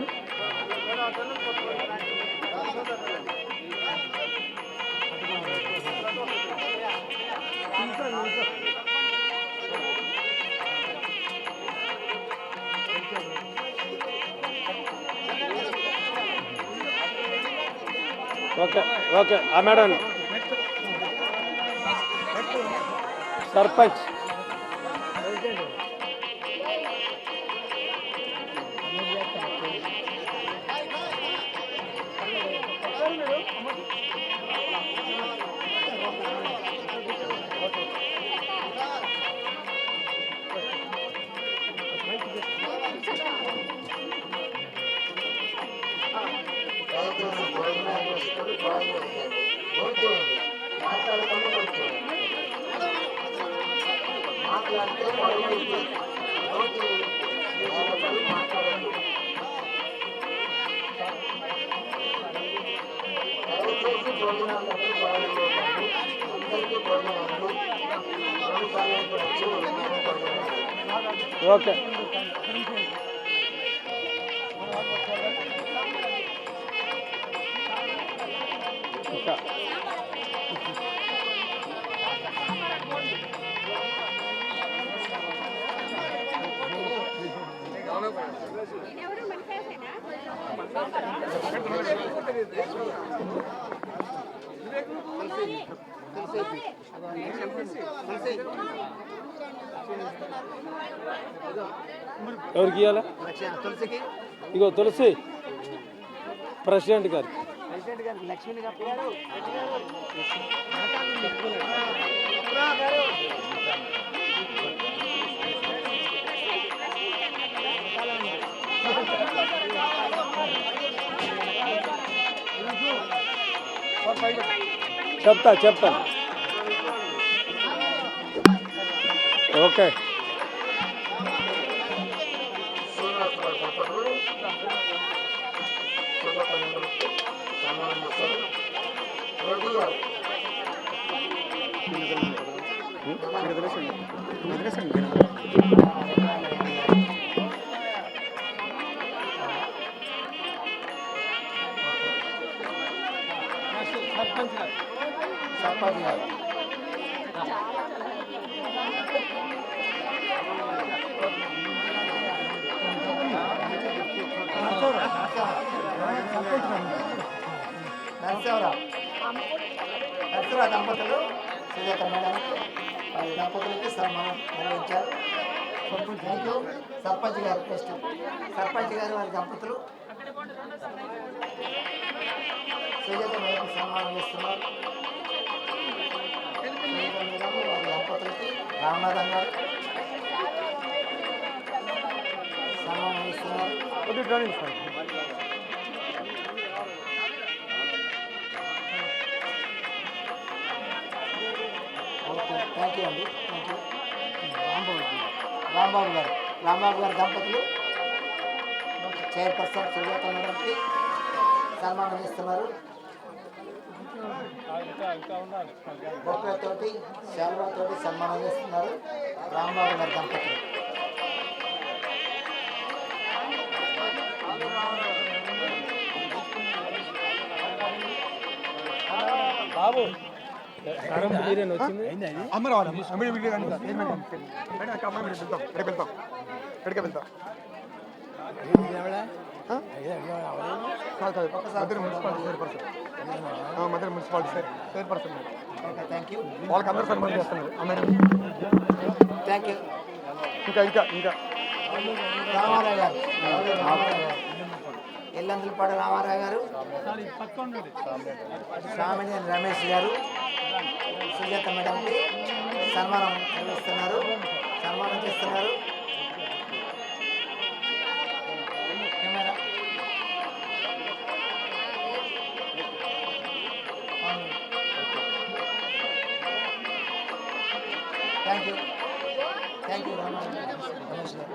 okay okay. Madam sarpanch okay. ఎవరికి ఇవ్వాలా? ఇగో తులసి ప్రెసిడెంట్ గారు. చెప్తాను. ఓకే. దంపతులు సుజాత మేడం వారి దంపతులకి సన్మానం నిర్వహించారు. Thank you. సర్పంచ్ గారు నెక్స్ట్ సర్పంచ్ గారు వారి దంపతులు సుజాత మేడం సన్మానం చేస్తున్నారు. సుజాత మేడం వారి దంపతులకి రామనాథన్ గారు సన్మానం చేస్తున్నారు. థ్యాంక్ యూ అండి. Thank you. రాంబాబు గారి దంపతులు చైర్పర్సన్ సుజాత మేడంకి సన్మానం చేస్తున్నారు. బొక్కలతోటి శాలువాతోటి సన్మానం చేస్తున్నారు రాంబాబు గారి దంపతులు. బాబు వెళ్తాం మధ్య మున్సిపాలిటీ చైర్పర్సన్ మధ్య municipality chairperson okay thank you వాళ్ళకి అందరూ సన్మానం చేస్తున్నారు మేడం. Thank you. ఇంకా ఇంకా ఇంకా రామారావు గారు ఎల్లందులపాడు రామారావు గారు, సామినేని రమేష్ గారు సుజాత మేడంకి సన్మానం నిర్వహిస్తున్నారు, సన్మానం చేస్తున్నారు. Camera thank you thank you Ramesh గారు.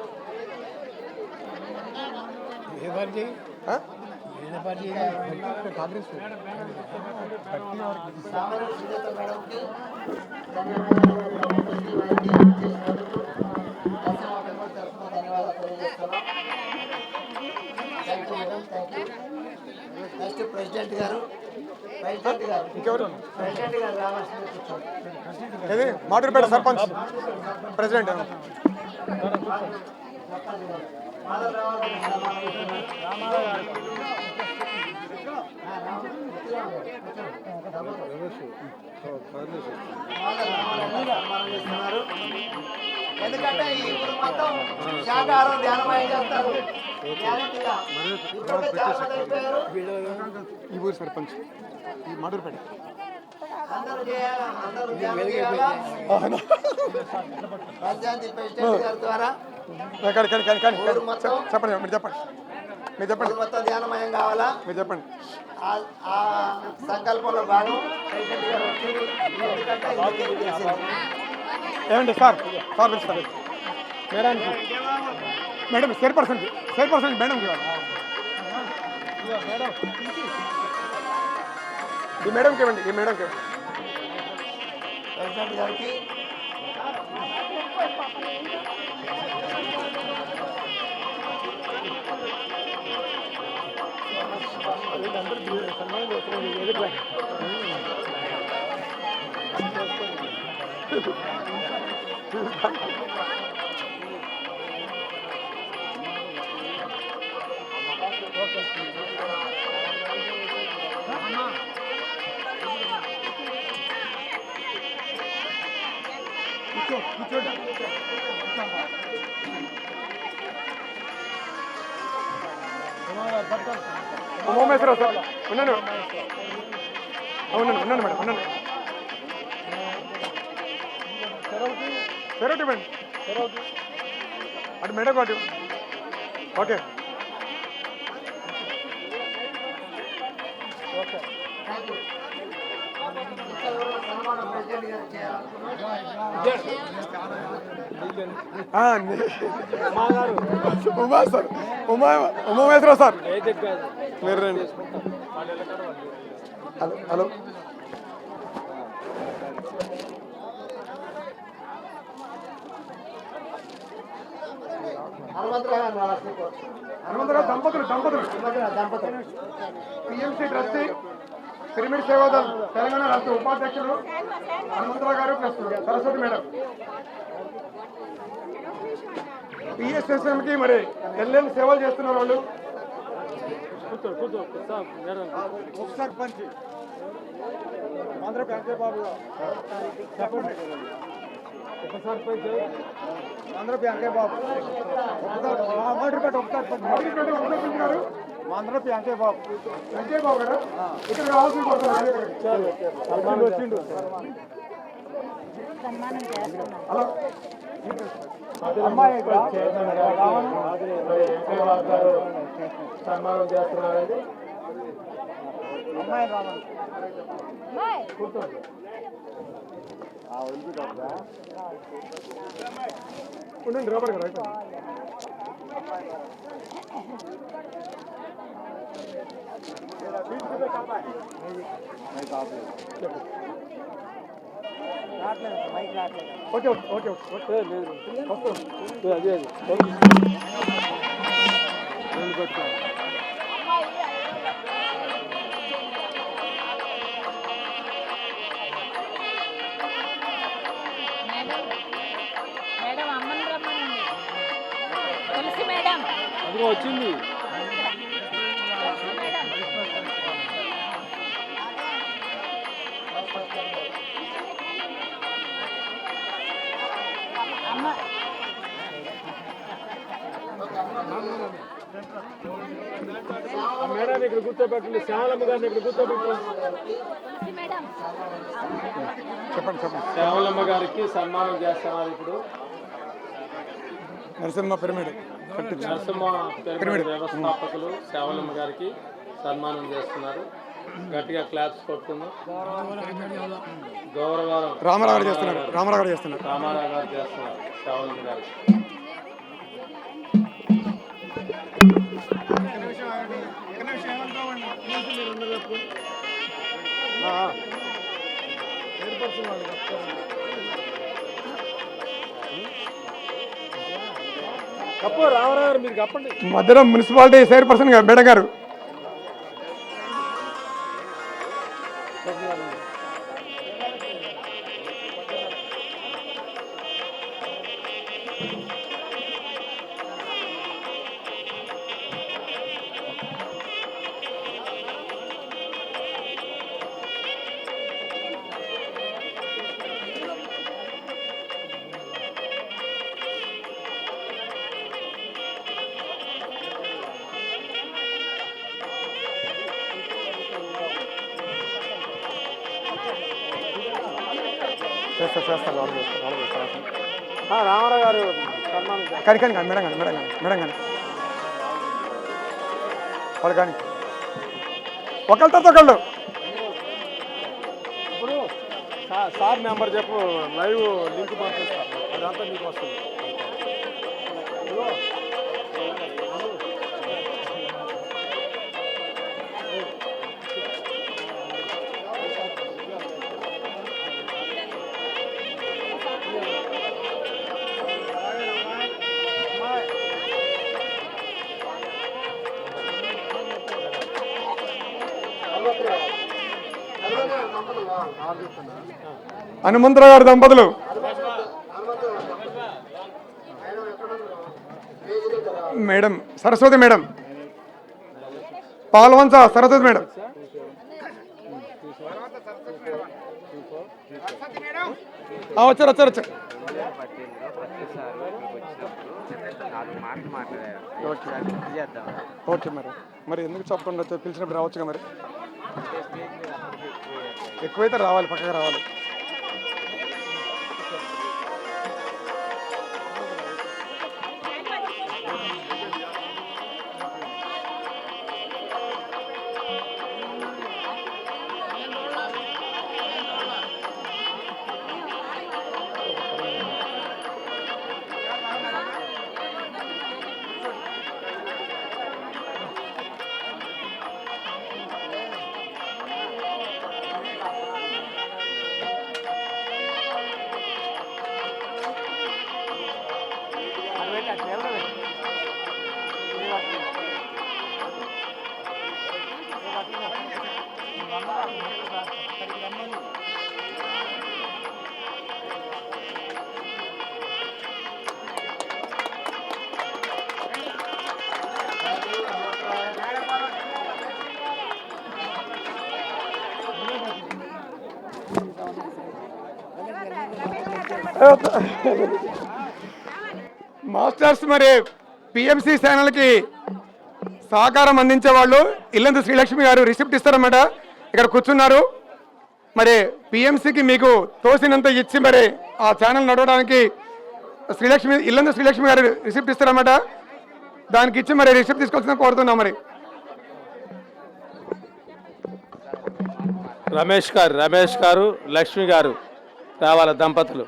కాంగ్రెస్ సామాన్య సుజాత మేడంకి ధన్యవాదాలు తెలియజేస్తున్నాం. Thank you madam, thank you. Next president గారు ఇంకెవరు ప్రెసిడెంట్ గారు రావాల్సింది కూర్చోండి. ఏది మాటూరుపేట సర్పంచ్ ప్రెసిడెంట్ మాధవ్ రావాలి సన్మానం చేస్తున్నారు. ఎందుకంటే ఈ ఊరు మొత్తం శాకాహారం ధ్యానమయం చేస్తారు. గ్యారెంటీగా ఇప్పటికే చాలా మంది అయిపోయారు. ఈ ఊరు సర్పంచ్ ఈ మాటూరుపేట అందరూ చేయాలా, అందరూ ధ్యానం చేయాలా. పంచాయతీ ప్రెసిడెంట్ గారి ద్వారా ఊరు మొత్తం చెప్పండి మీరు చెప్పండి మీరు చెప్పండి ఊరు మొత్తం ధ్యానమయం కావాలా. మీరు చెప్పండి. ఆ సంకల్పంలో భాగం ప్రెసిడెంట్ గారు వచ్చి ఎందుకంటే ఇందుకే తెలిసింది. ఏమండి సార్ పిలుస్తారు మేడానికి మేడం చైర్పర్సన్ మేడంకి ఈ మేడంకి ఇవ్వండి ఈ మేడంకి ఇవ్వండి. ప్రెసిడెంట్ గారికి ఉమామేశ్వరరావు సార్ ఉన్నాను ఉన్నాను మేడం ఉన్నాను సెరవుటి మేడం అటు మేడం అటు ఓకే సన్మానం ప్రెసిడెంట్ గారు చేయాలి. ఉమా సార్ ఉమామేశ్వరరావు సార్ మీరు రండి. హలో హనుమంతరావు గారు రావాల్సింది కోరుతున్నాను. హనుమంతరావు దంపతులు PMC trustee pyramid Seva Dal Telangana రాష్ట్ర ఉపాధ్యక్షులు హనుమంతరావు గారు ప్లస్ సరస్వతి మేడం. పిఎస్ఎస్ఎంకి మరి ఎల్ఎల్ సేవలు చేస్తున్నారు వాళ్ళు. ఉప సర్పంచ్ ఆంధ్రప్రదేశ్ బాబు చెప్పండి. ఉప సర్పంచ్ ఆంధ్రప్రదేశ్ బాబు ఉపసర్పంచ్ గారు ఆంధ్రప్రదేశ్ వెంకయ్య బాబు గారు ఇక్కడ రావాల్సింది వచ్చిండు. హలో అమ్మాయి సన్మానం చేస్తున్నారండి. అమ్మాయి రావాలి కూర్చోండి. ఉండండి రాబడి గారు అయితే ఓకే ఓకే ఓకే లేదు అదే మేడం అమ్మని రమ్మనండి. తులసి మేడం అదిగో వచ్చింది. మేడం కూర్చోబెట్టండి. శ్యామలమ్మ గారిని ఇక్కడ కూర్చోబెట్టండి. చెప్పండి. శ్యామలమ్మ గారికి సన్మానం చేస్తున్నారు ఇప్పుడు. నరసింహ పిరమిడ్ నరసింహ పిరమిడ్ వ్యవస్థాపకులు శ్యామలమ్మ గారికి సన్మానం చేస్తున్నారు. గట్టిగా క్లాప్స్ కొట్టుకుందాం. గౌరవరం రామారావు గారు చేస్తున్నారు. రామారావు గారు చేస్తున్నారు. శ్యామలమ్మ గారికి. కప్పు రామారావు గారు మీరు కప్పండి. మధురం మున్సిపాలిటీ చైర్పర్సన్ మేడం గారు. రామారావు గారు సన్మానం కానీ మేడం కానీ వాళ్ళు కానీ ఒకళ్ళతో ఒకళ్ళు. ఇప్పుడు సార్ నెంబర్ చెప్పు, లైవ్ లింక్ పంపిస్తారు, అదంతా మీకు వస్తుంది. హనుమంతరావు గారి దంపతులు. Madam Saraswati madam, Palvancha Saraswati madam. వచ్చారు. ఓకే మరి ఎందుకు చెప్పకుండా పిలిచినప్పుడు రావచ్చుగా. మరి ఎక్కువైతే రావాలి, పక్కగా రావాలి. మాస్టర్స్ మరి పిఎంసి ఛానల్కి సహకారం అందించే వాళ్ళు ఇల్లందు శ్రీలక్ష్మి గారు రిసిప్ట్ ఇస్తారన్నమాట. ఇక్కడ కూర్చున్నారు. మరి పిఎంసికి మీకు తోసినంత ఇచ్చి మరి ఆ ఛానల్ నడవడానికి ఇల్లందు శ్రీలక్ష్మి గారు రిసిప్ట్ ఇస్తారన్నమాట. దానికి ఇచ్చి మరి రిసిప్ట్ తీసుకోవాల్సిన కోరుతున్నాం. మరి రమేష్ గారు లక్ష్మి గారు రావాలి దంపతులు.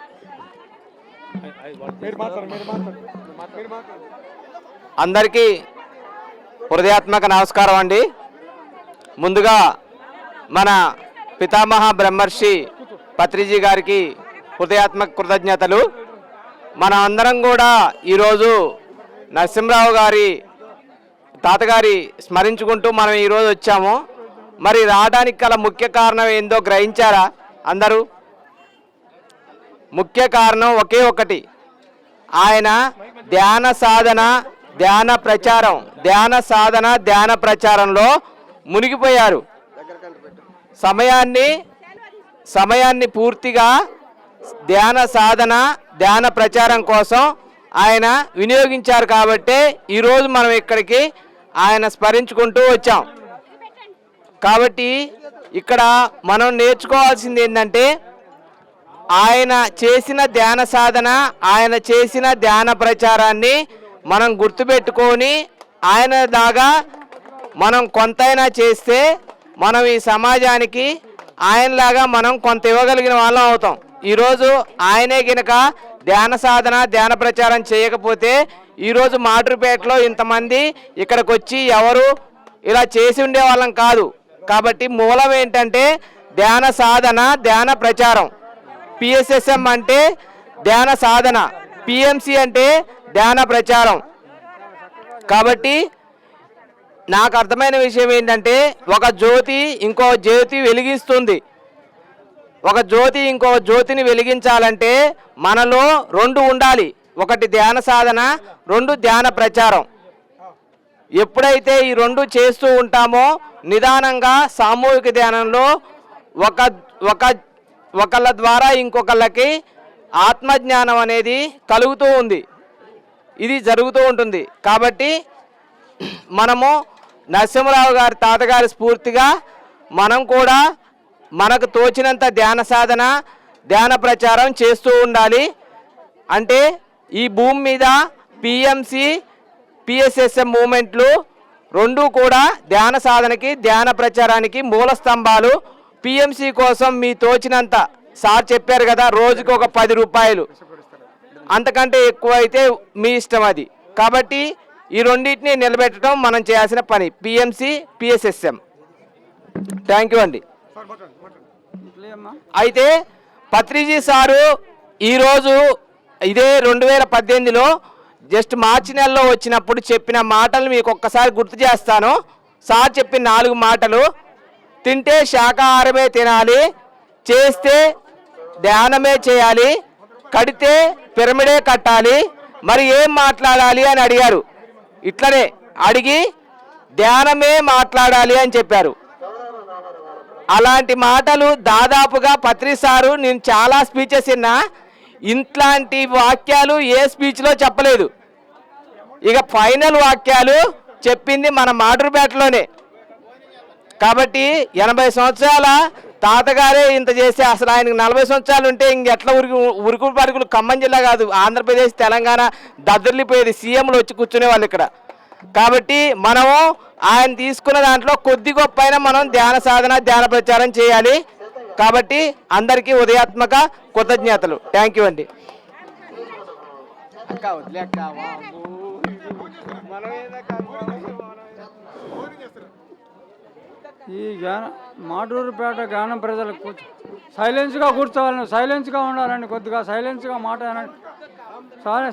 అందరికీ హృదయాత్మక నమస్కారం అండి. ముందుగా మన పితామహ బ్రహ్మర్షి పత్రిజీ గారికి హృదయాత్మక కృతజ్ఞతలు. మన అందరం కూడా ఈరోజు నరసింహరావు గారి తాతగారి స్మరించుకుంటూ మనం ఈరోజు వచ్చాము. మరి రావడానికి గల ముఖ్య కారణం ఏందో గ్రహించారా అందరూ? ముఖ్య కారణం ఒకే ఒకటి, ఆయన ధ్యాన సాధన ధ్యాన ప్రచారంలో మునిగిపోయారు. సమయాన్ని పూర్తిగా ధ్యాన ప్రచారం కోసం ఆయన వినియోగించారు. కాబట్టే ఈరోజు మనం ఇక్కడికి ఆయన స్మరించుకుంటూ వచ్చాం. కాబట్టి ఇక్కడ మనం నేర్చుకోవాల్సింది ఏంటంటే ఆయన చేసిన ధ్యాన సాధన, ఆయన చేసిన ధ్యాన ప్రచారాన్ని మనం గుర్తుపెట్టుకొని ఆయన దాగా మనం కొంతైనా చేస్తే మనం ఈ సమాజానికి ఆయనలాగా మనం కొంత ఇవ్వగలిగిన వాళ్ళం అవుతాం. ఈరోజు ఆయనే గినక ధ్యాన సాధన ధ్యాన ప్రచారం చేయకపోతే ఈరోజు మాటూరుపేటలో ఇంతమంది ఇక్కడికి వచ్చి ఎవరు ఇలా చేసి ఉండేవాళ్ళం కాదు. కాబట్టి మూలం ఏంటంటే ధ్యాన సాధన ధ్యాన ప్రచారం. పిఎస్ఎస్ఎం అంటే ధ్యాన సాధన, పిఎంసి అంటే ధ్యాన ప్రచారం. కాబట్టి నాకు అర్థమైన విషయం ఏంటంటే ఒక జ్యోతి ఇంకో జ్యోతి వెలిగిస్తుంది. ఒక జ్యోతి ఇంకో జ్యోతిని వెలిగించాలంటే మనలో రెండు ఉండాలి. ఒకటి ధ్యాన సాధన, రెండు ధ్యాన ప్రచారం. ఎప్పుడైతే ఈ రెండు చేస్తూ ఉంటామో నిదానంగా సామూహిక ధ్యానంలో ఒకళ్ళ ద్వారా ఇంకొకళ్ళకి ఆత్మజ్ఞానం అనేది కలుగుతూ ఉంది. ఇది జరుగుతూ ఉంటుంది. కాబట్టి మనము నరసింహరావు గారి తాతగారి స్ఫూర్తిగా మనం కూడా మనకు తోచినంత ధ్యాన సాధన ధ్యాన ప్రచారం చేస్తూ ఉండాలి. అంటే ఈ భూమి మీద పిఎంసి పిఎస్ఎస్ఎం మూమెంట్లు రెండూ కూడా ధ్యాన సాధనకి ధ్యాన ప్రచారానికి మూల స్తంభాలు. పిఎంసి కోసం మీ తోచినంత, సార్ చెప్పారు కదా, రోజుకి ఒక 10 రూపాయలు, అంతకంటే ఎక్కువ అయితే మీ ఇష్టం అది. కాబట్టి ఈ రెండింటిని నిలబెట్టడం మనం చేయాల్సిన పని, పిఎంసి పిఎస్ఎస్ఎం. థ్యాంక్ యూ అండి. అయితే పత్రిజీ సారు ఈరోజు ఇదే 2018లో జస్ట్ మార్చి నెలలో వచ్చినప్పుడు చెప్పిన మాటలు మీకు ఒక్కసారి గుర్తు చేస్తాను. సార్ చెప్పిన 4 మాటలు: తింటే శాకాహారమే తినాలి, చేస్తే ధ్యానమే చేయాలి, కడితే పిరమిడే కట్టాలి, మరి ఏం మాట్లాడాలి అని అడిగారు. ఇట్లనే అడిగి ధ్యానమే మాట్లాడాలి అని చెప్పారు. అలాంటి మాటలు దాదాపుగా పత్రి సారు నేను చాలా స్పీచెస్ విన్నా, ఇట్లాంటి వాక్యాలు ఏ స్పీచ్లో చెప్పలేదు. ఇక ఫైనల్ వాక్యాలు చెప్పింది మన మాటూరుపేటలోనే. కాబట్టి 80 సంవత్సరాల తాతగారే ఇంత చేస్తే అసలు ఆయనకు 40 సంవత్సరాలు ఉంటే ఇంకెట్లా ఉరుకు పరుగులు ఖమ్మం జిల్లా కాదు, ఆంధ్రప్రదేశ్ తెలంగాణ దద్దరిల్లిపోయేది, సీఎంలు వచ్చి కూర్చునే వాళ్ళు ఇక్కడ. కాబట్టి మనము ఆయన తీసుకున్న దాంట్లో కొద్ది గొప్ప అయినా మనం ధ్యాన సాధన ధ్యాన ప్రచారం చేయాలి. కాబట్టి అందరికీ ఉదయాత్మక కృతజ్ఞతలు. థ్యాంక్ యూ అండి. ఈ మాటూరుపేట జ్ఞానం ప్రజలకు సైలెన్స్గా కూర్చోవాలని, సైలెన్స్గా ఉండాలని, కొద్దిగా సైలెన్స్గా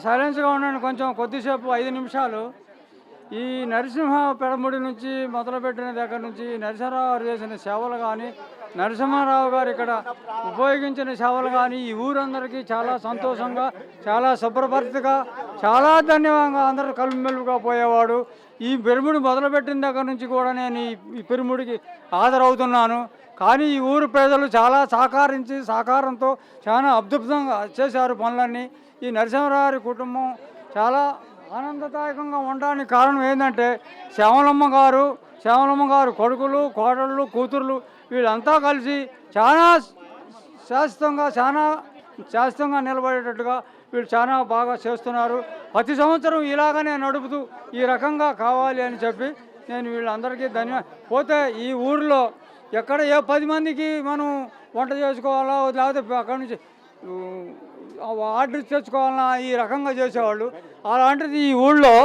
సైలెన్స్గా ఉండండి. కొంచెం కొద్దిసేపు 5 నిమిషాలు. ఈ నరసింహ పెడముడి నుంచి మొదలుపెట్టిన దగ్గర నుంచి నరసింహరావు గారు చేసిన సేవలు కానీ, నరసింహారావు గారు ఇక్కడ ఉపయోగించిన సేవలు కానీ ఈ ఊరందరికీ చాలా సంతోషంగా, చాలా శుభ్రపరితగా, చాలా ధన్యవాదంగా అందరూ కలిమెలుగా పోయేవాడు. ఈ పిరమిడ్ మొదలుపెట్టిన దగ్గర నుంచి కూడా నేను ఈ పిరమిడ్కి హాజరవుతున్నాను. కానీ ఈ ఊరు ప్రజలు చాలా సహకారంతో చాలా అద్భుతంగా చేశారు పనులన్నీ. ఈ నరసింహారావు గారి కుటుంబం చాలా ఆనందదాయకంగా ఉండడానికి కారణం ఏంటంటే శ్యామలమ్మ గారు కొడుకులు, కోడళ్ళు, కూతుర్లు వీళ్ళంతా కలిసి చాలా శాశ్వతంగా నిలబడేటట్టుగా వీళ్ళు చాలా బాగా చేస్తున్నారు. ప్రతి సంవత్సరం ఇలాగనే నడుపుతూ ఈ రకంగా కావాలి అని చెప్పి నేను వీళ్ళందరికీ పోతే ఈ ఊరిలో ఎక్కడ ఏ 10 మందికి మనం వంట చేసుకోవాలా, లేకపోతే అక్కడి నుంచి ఆర్డర్ తెచ్చుకోవాలన్నా ఈ రకంగా చేసేవాళ్ళు. అలాంటిది ఈ ఊళ్ళో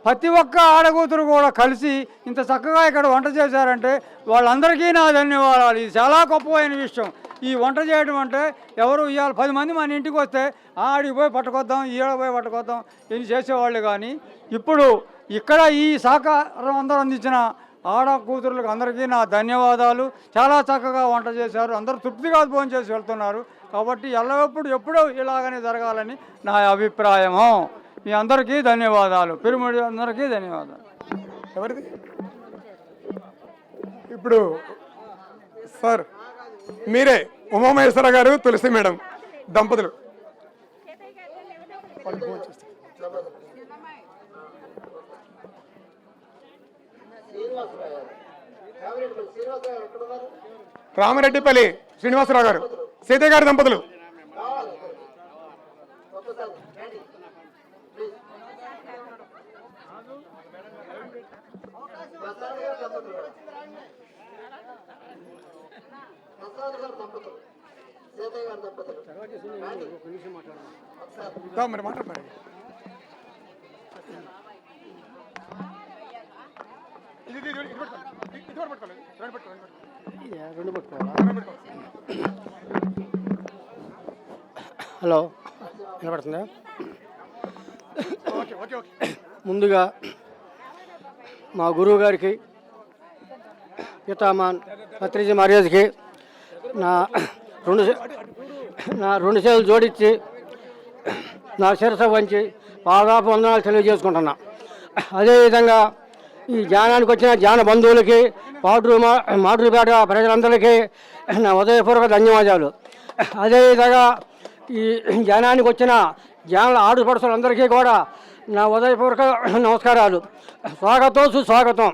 ప్రతి ఒక్క ఆడకూతురు కూడా కలిసి ఇంత చక్కగా ఇక్కడ వంట చేశారంటే వాళ్ళందరికీ నా ధన్యవాదాలు. ఇది చాలా గొప్పమైన విషయం. ఈ వంట చేయడం అంటే ఎవరు ఇవాళ 10 మంది మన ఇంటికి వస్తే ఆడికి పోయి పట్టుకొద్దాం, ఈడ పోయి పట్టుకొద్దాం ఇది చేసేవాళ్ళు. కానీ ఇప్పుడు ఇక్కడ ఈ సహకారం అందరూ అందించిన ఆడ కూతురులకు అందరికీ నా ధన్యవాదాలు. చాలా చక్కగా వంట చేశారు, అందరూ తృప్తిగా భోజనం చేసి వెళ్తున్నారు. కాబట్టి ఎప్పుడూ ఇలాగనే జరగాలని నా అభిప్రాయము. మీ అందరికీ ధన్యవాదాలు, పిరమిడ్ అందరికీ ధన్యవాదాలు. ఎవరిది ఇప్పుడు సార్? మీరే ఉమామహేశ్వర గారు, తులసి మేడం దంపతులు. శ్రీనివాసరావు రామిరెడ్డిపల్లి శ్రీనివాసరావు గారు, సీతయ్య గారి దంపతులు. మరి మాట్లాడండి. హలో, వినపడుతుందా? ముందుగా మా గురువు గారికి, పితామాన్ పత్రిజీ మహారాజ్కి నా రెండు చేతులు జోడించి నా శిరస వంచి పాదాపు వందనాలు తెలియజేసుకుంటున్నా. అదేవిధంగా ఈ ధ్యానానికి వచ్చిన ధ్యాన బంధువులకి, మాటూరుపేట ప్రజలందరికీ నా హృదయపూర్వక ధన్యవాదాలు. అదేవిధంగా ఈ ధ్యానానికి వచ్చిన ధ్యాన ఆడుపడుతులందరికీ కూడా నా హృదయపూర్వక నమస్కారాలు. స్వాగతం, సుస్వాగతం.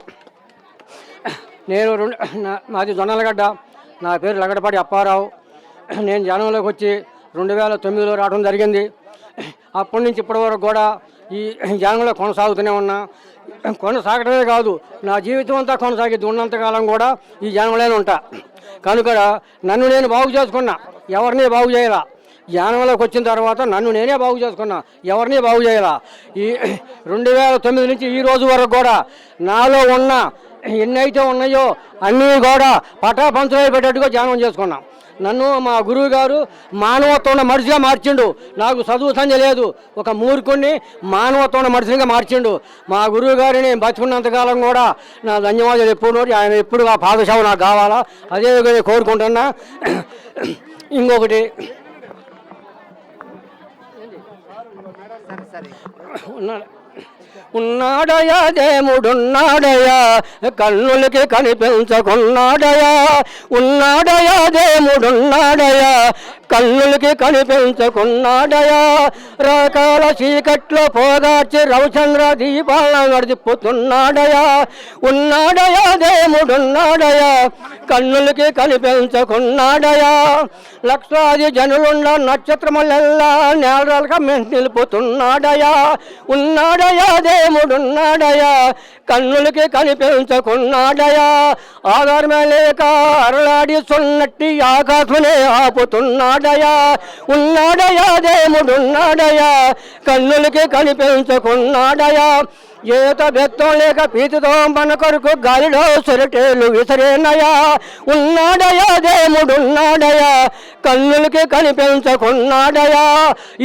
నేను మాది జొన్నలగడ్డ, నా పేరు లగడపాటి అప్పారావు. నేను ధ్యానంలోకి వచ్చి 2009లో రావడం జరిగింది. అప్పటి నుంచి ఇప్పటి వరకు కూడా ఈ ధ్యానంలో కొనసాగుతూనే ఉన్నా. కొనసాగడమే కాదు, నా జీవితం అంతా కొనసాగిద్ది. ఉన్నంతకాలం కూడా ఈ ధ్యానంలోనే ఉంటా. కనుక నన్ను నేను బాగు చేసుకున్నా, ఎవరిని బాగు చేయాల. ధ్యానంలోకి వచ్చిన తర్వాత నన్ను నేనే బాగు చేసుకున్నా, ఎవరిని బాగు చేయాల. ఈ 2009 నుంచి ఈ రోజు వరకు కూడా నాలో ఉన్న ఎన్నైతే ఉన్నాయో అన్నీ కూడా పటాపంచలై పెట్టేట్టుగా ధ్యానం చేసుకున్నాం. నన్ను మా గురువు గారు మానవత్వం ఉన్న మనిషిగా మార్చిండు. నాకు చదువు సంజ లేదు, ఒక మూర్ఖుడిని మానవత్వం ఉన్న మనిషిగా మార్చిండు. మా గురువు గారిని బతుకున్నంతకాలం కూడా నా ధన్యవాదాలు ఎప్పుడు. ఆయన ఎప్పుడు ఆ పాదశావ నాకు కావాలా, అదే కోరుకుంటున్నా. ఇంకొకటి ఉన్నాడయా దేవుడున్నాడయా, కన్నులకి కనిపించకున్నాడయా. ఉన్నాడయా దేవుడున్నాడయా, కన్నులకి కనిపించకున్నాడయా. రకాల చీకట్లో పోగార్చి రవిచంద్ర దీపాలను నడిచిపోతున్నాడయా. ఉన్నాడయా దేవుడున్నాడయా, కన్నులకి కనిపించకున్నాడయా. లక్షాది జనులున్న నక్షత్రములెల్లా నేలక నిలుపుతున్నాడయా. ఉన్నాడయా దేవుడున్నాడయా, కన్నులకి కనిపించకున్నాడయా. ఆధారమే లేక అరలాడి సున్నట్టి ఆకాశమునే ఆపుతున్నాడయా. ఉన్నాడయా దేవుడున్నాడయా, కన్నులకి కనిపించకున్నాడయా. ఏత బెత్తం లేక పీతితో మన కొరకు గాలిలో సొరటేలు విసరేనయా. ఉన్నాడయా దేవుడున్నాడయా, కన్నులకి కనిపించకున్నాడయా.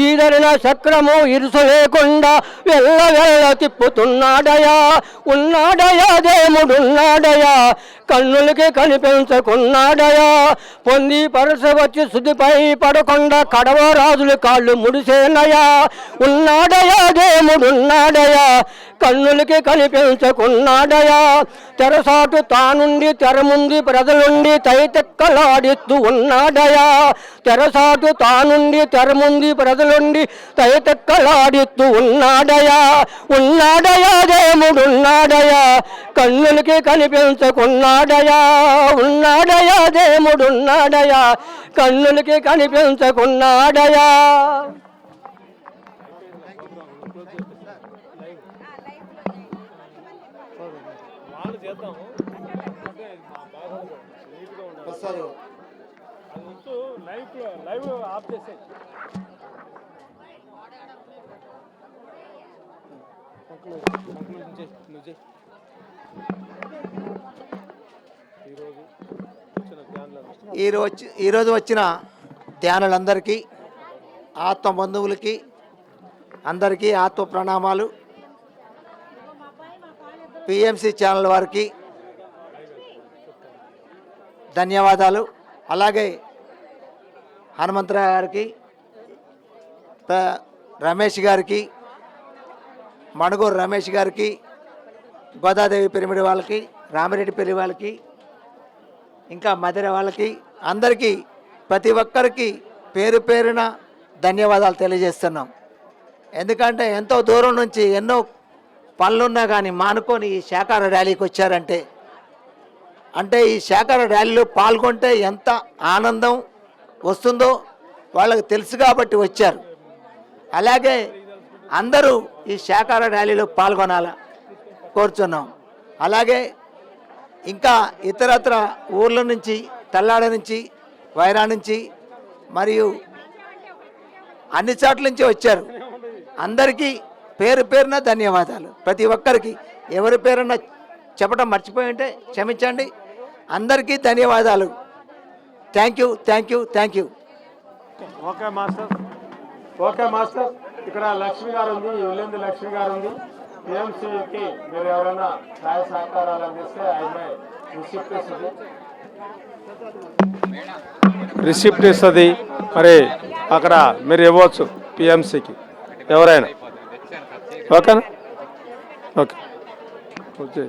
ఈదరిన చక్రము ఇరుసు లేకుండా వెళ్ళ వెళ్ళ తిప్పుతున్నాడయా. ఉన్నాడయా దేవుడున్నాడయా, కన్నులకి కనిపించకున్నాడయా. పొంది పరస వచ్చి శుద్ధిపై పడకుండా కడవ రాజులు కాళ్ళు ముడిసేనయా. ఉన్నాడయా దేవుడున్నాడయా, కన్నులకి కనిపించకున్నాడయా. తెరసాటు తానుండి తెర ముందు ప్రజలుండి తైతెక్కలాడిస్తూ ఉన్నాడయా. తెరసాటు తానుండి తెర ముందు ప్రజలుండి తైతెక్కలాడిస్తూ ఉన్నాడయా. ఉన్నాడయా దేవుడున్నాడయా, కన్నులకి కనిపించకున్నాడయా. ఉన్నాడయా దేవుడున్నాడయా, కన్నులకి కనిపించకున్నాడయా. వాళ్ళు చేద్దాము లైవ్ ఆఫ్ చేసేయి. ఈరోజు వచ్చిన ధ్యానులందరికీ, ఆత్మ బంధువులకి అందరికీ ఆత్మ ప్రణామాలు. పిఎంసి ఛానల్ వారికి ధన్యవాదాలు. అలాగే హనుమంతరావు గారికి, రమేష్ గారికి, మణుగూరు రమేష్ గారికి, గోదాదేవి పిరమిడ్ వాళ్ళకి, రామిరెడ్డి పెళ్లి వాళ్ళకి, ఇంకా మధుర వాళ్ళకి, అందరికీ ప్రతి ఒక్కరికి పేరు పేరున ధన్యవాదాలు తెలియజేస్తున్నాం. ఎందుకంటే ఎంతో దూరం నుంచి ఎన్నో పనులున్నా కానీ మానుకొని ఈ శాఖాహార ర్యాలీకి వచ్చారంటే అంటే ఈ శాఖాహార ర్యాలీలో పాల్గొంటే ఎంత ఆనందం వస్తుందో వాళ్ళకి తెలుసు కాబట్టి వచ్చారు. అలాగే అందరూ ఈ శాఖాహార ర్యాలీలో పాల్గొనాల కోరుచున్నాం. అలాగే ఇంకా ఇతరత్ర ఊర్ల నుంచి, తల్లాడ నుంచి, వైరా నుంచి మరియు అన్ని చోట్ల నుంచి వచ్చారు. అందరికీ పేరు పేరున ధన్యవాదాలు. ప్రతి ఒక్కరికి ఎవరి పేరున చెప్పడం మర్చిపోయి ఉంటే క్షమించండి. అందరికీ ధన్యవాదాలు. Thank you, thank you, thank you. Okay master, okay master. ఇక్కడ లక్ష్మి గారు ఉంది, ఇల్లంది లక్ష్మి గారు ఉంది. పిఎంసీకి మీరు ఎవరైనా సహాయ సహకారాలు అందిస్తే ఆమె రిసిప్ట్ ఇస్తుంది. మరి అక్కడ మీరు ఇవ్వచ్చు పిఎంసీకి ఎవరైనా. ఓకేనా? Okay okay.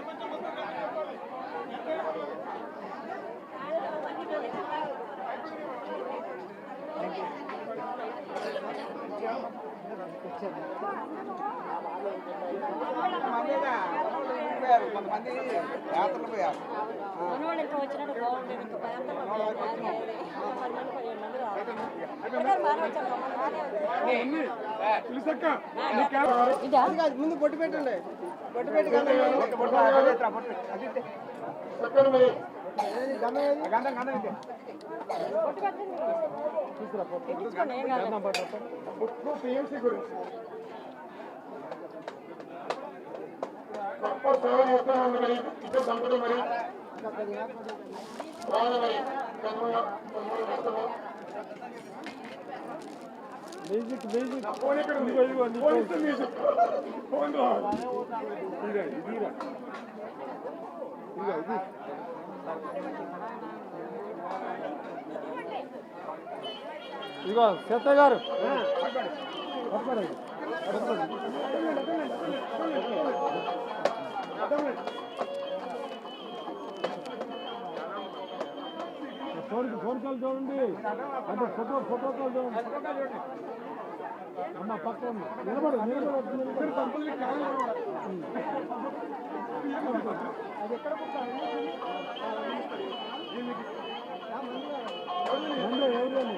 కొంతమంది యాత్రలు పోయారు. ముందు పొట్టు పెట్టండి, పొట్టు పెట్టి మ్యూజిక్ మ్యూజిక్ ఇదిగో సత్య గారు ఫోన్ కాల్ చూడండి, అంటే ఫోటో కాల్ చూడండి. అమ్మ పక్కన నిలబడు అది ఎక్కడ ఎవరు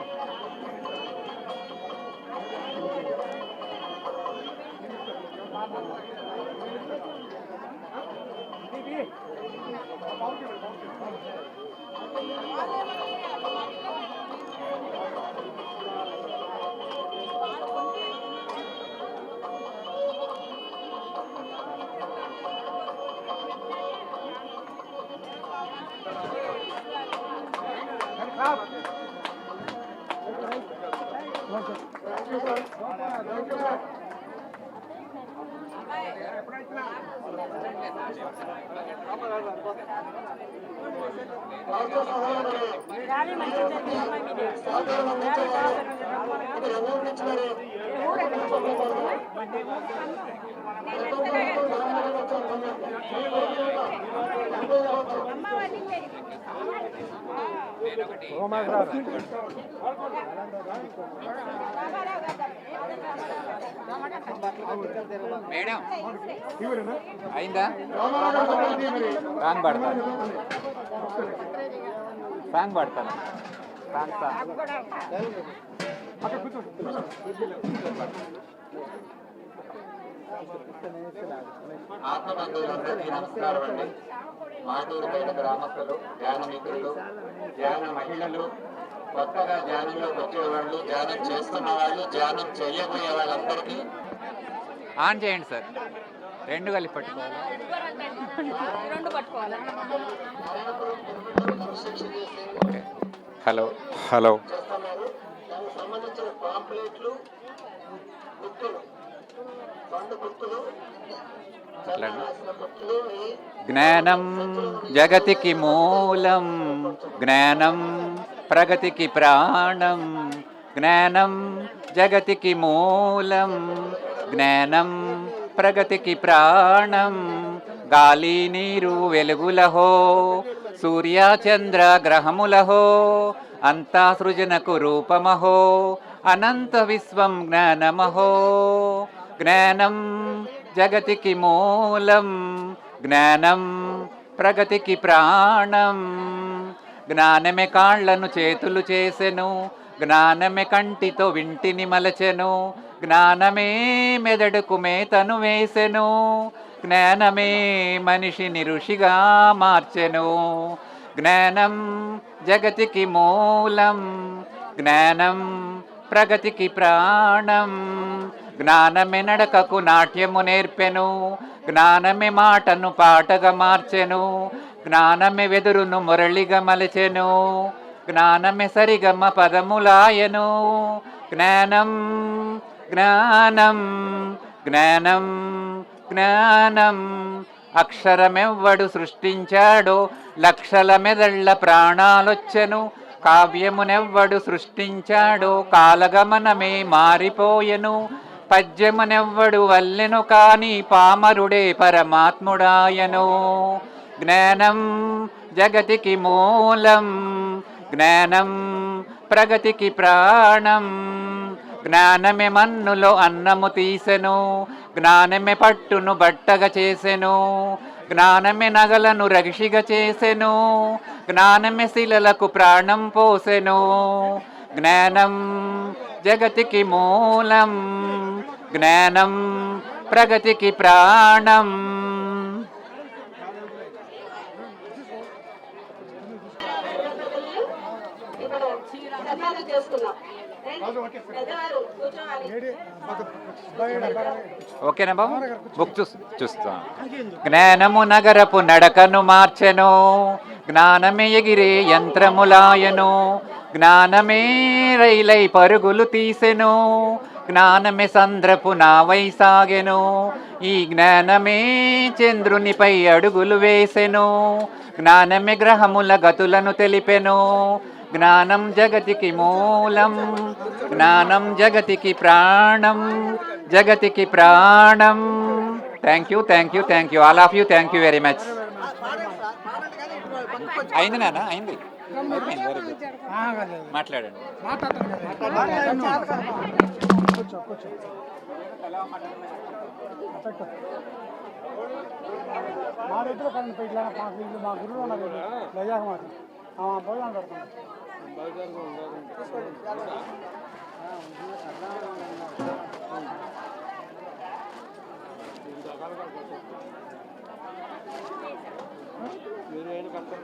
మేడం అయిందా? సాంగ్ పాడతాను, సాంగ్ పాడతాను. ఆత్మబంధువులందరికీ నమస్కారం అండి. మాటూరు పైన గ్రామస్తులు, ధ్యాన మిత్రులు, ధ్యాన మహిళలు, కొత్తగా ధ్యానంలోకి వచ్చేవాళ్ళు, ధ్యానం చేస్తున్న వాళ్ళు, ధ్యానం చేయబోయే వాళ్ళందరికీ ఆన్ చేయండి సార్. రెండు కలిపి పట్టుకోవాలి. ఓకే. హలో హలో సంబంధించిన పాంప్లెట్లు, గుర్తులు, పండు గుర్తులు, జ్ఞానం జగతికి మూలం, జ్ఞానం ప్రగతికి ప్రాణం, జ్ఞానం జగతికి మూలం, జ్ఞానం ప్రగతికి ప్రాణం. గాలి నీరు వెలుగులహో, సూర్య చంద్ర గ్రహములహో, అంతా సృజనకు రూపమహో, అనంత విశ్వం జ్ఞానమహో. జ్ఞానం జగతికి మూలం, జ్ఞానం ప్రగతికి ప్రాణం. జ్ఞానమే కాళ్లను చేతులు చేసెను, జ్ఞానమే కంటితో వింటిని మలచెను, జ్ఞానమే మెదడుకు మేతను వేసెను, జ్ఞానమే మనిషిని ఋషిగా మార్చెను. జ్ఞానం జగతికి మూలం, జ్ఞానం ప్రగతికి ప్రాణం. జ్ఞానమే నడకకు నాట్యము నేర్పెను, జ్ఞానమే మాటను పాటగా మార్చెను, జ్ఞానమే వెదురును మురళిగా మలచెను, జ్ఞానమే సరిగమ పదములాయను. జ్ఞానం జ్ఞానం జ్ఞానం జ్ఞానం. అక్షరమెవ్వడు సృష్టించాడో లక్షల మెదళ్ల ప్రాణాలొచ్చెను, కావ్యమునెవ్వడు సృష్టించాడో కాలగమనమే మారిపోయెను, పద్యమునెవ్వడు వల్లెను కాని పామరుడే పరమాత్ముడాయను. జ్ఞానం జగతికి మూలం, జ్ఞానం ప్రగతికి ప్రాణం. జ్ఞానమే మన్నులో అన్నము తీసెను, జ్ఞానమే పట్టును బట్టగా చేసెను, జ్ఞానమే నగలను రగిషిగా చేసెను, జ్ఞానమే శిలలకు ప్రాణం పోసెను. జ్ఞానం జగతికి మూలం, జ్ఞానం ప్రగతికి ప్రాణం. ఓకేనా బాబు? బుక్ చూస్తా. జ్ఞానము నగరపు నడకను మార్చెను, జ్ఞానమే ఎగిరే యంత్రములాయను, జ్ఞానమే రైలై పరుగులు తీసెను, జ్ఞానమే సంద్రపు నావై సాగెను, ఈ జ్ఞానమే చంద్రునిపై అడుగులు వేసెను, జ్ఞానమే గ్రహముల గతులను తెలిపెను. జ్ఞానం జగతికి మూలం, జ్ఞానం జగతికి ప్రాణం, జగతికి ప్రాణం. Thank you thank you thank you all of you. Thank you very much. అయింది నాన్న, అయింది. Very good. మాట్లాడండి. మా దగ్గర కరెంట్ ఇట్లా మా గురువు ఉన్నారు వైజాగ్ మాకు భోజనం పెడతాం. మీరు ఏం కడతారు?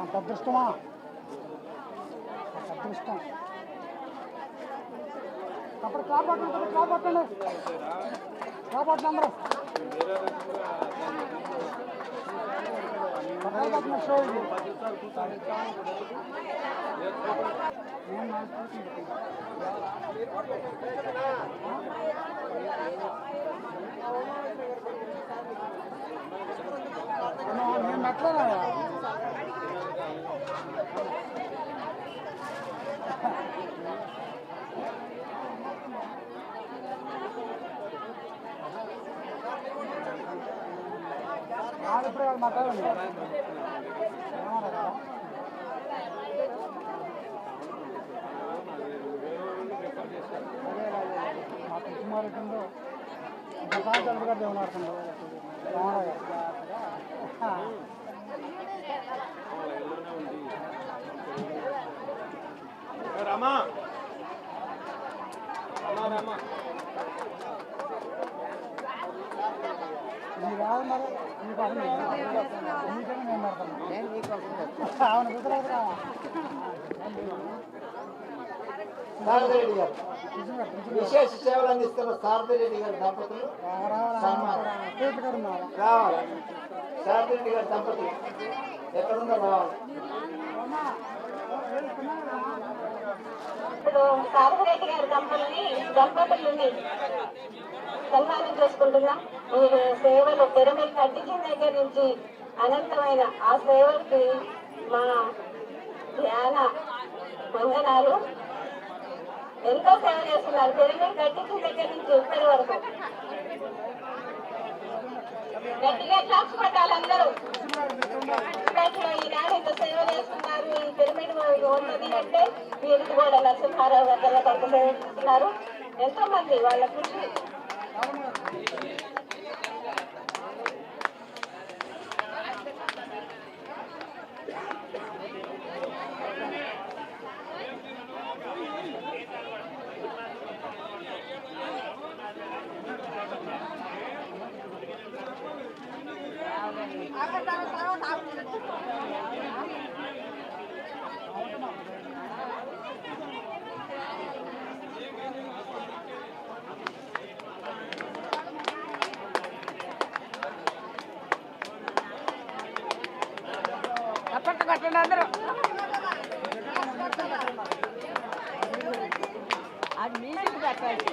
అంత అదృష్టమా? అదృష్టం. అప్పుడు కాపాడుతుంది, కాపాడండి, కాపాడుతుంది అందరూ. షో ఇది. నేను అట్లా రామా శారదారెడ్డి గారు విశేష సేవలు అందిస్తున్న శారదారెడ్డి గారి దంపతులు రావాలి. శారదారెడ్డి గారి దంపతులు ఎక్కడుందో రావాలి. ఇప్పుడు శారదారెడ్డి గారి దంపతులని సన్మానం చేసుకుంటున్నాం. మీరు సేవలు పిరమిడ్ కట్టించిన దగ్గర నుంచి అనంతమైన ఆ సేవలకి మా ధ్యాన వందనాలు. ఎంతో సేవ చేస్తున్నారు పిరమిడ్ కట్టించిన దగ్గర నుంచి ఇప్పటి వరకు. గట్టిగా క్లాప్స్ కొట్టాలి అందరూ. ఈనాడు ఇంత సేవ చేస్తున్నారు, ఈ పిరమిడ్ ఉన్నది అంటే వీరికి కూడా నరసింహారావు దగ్గర కొంత సేవ చేస్తున్నారు. ఎంతో మంది వాళ్ళ కృషి. కట్టండి అందరూ. అది మీటింగ్ పెట్టాలి.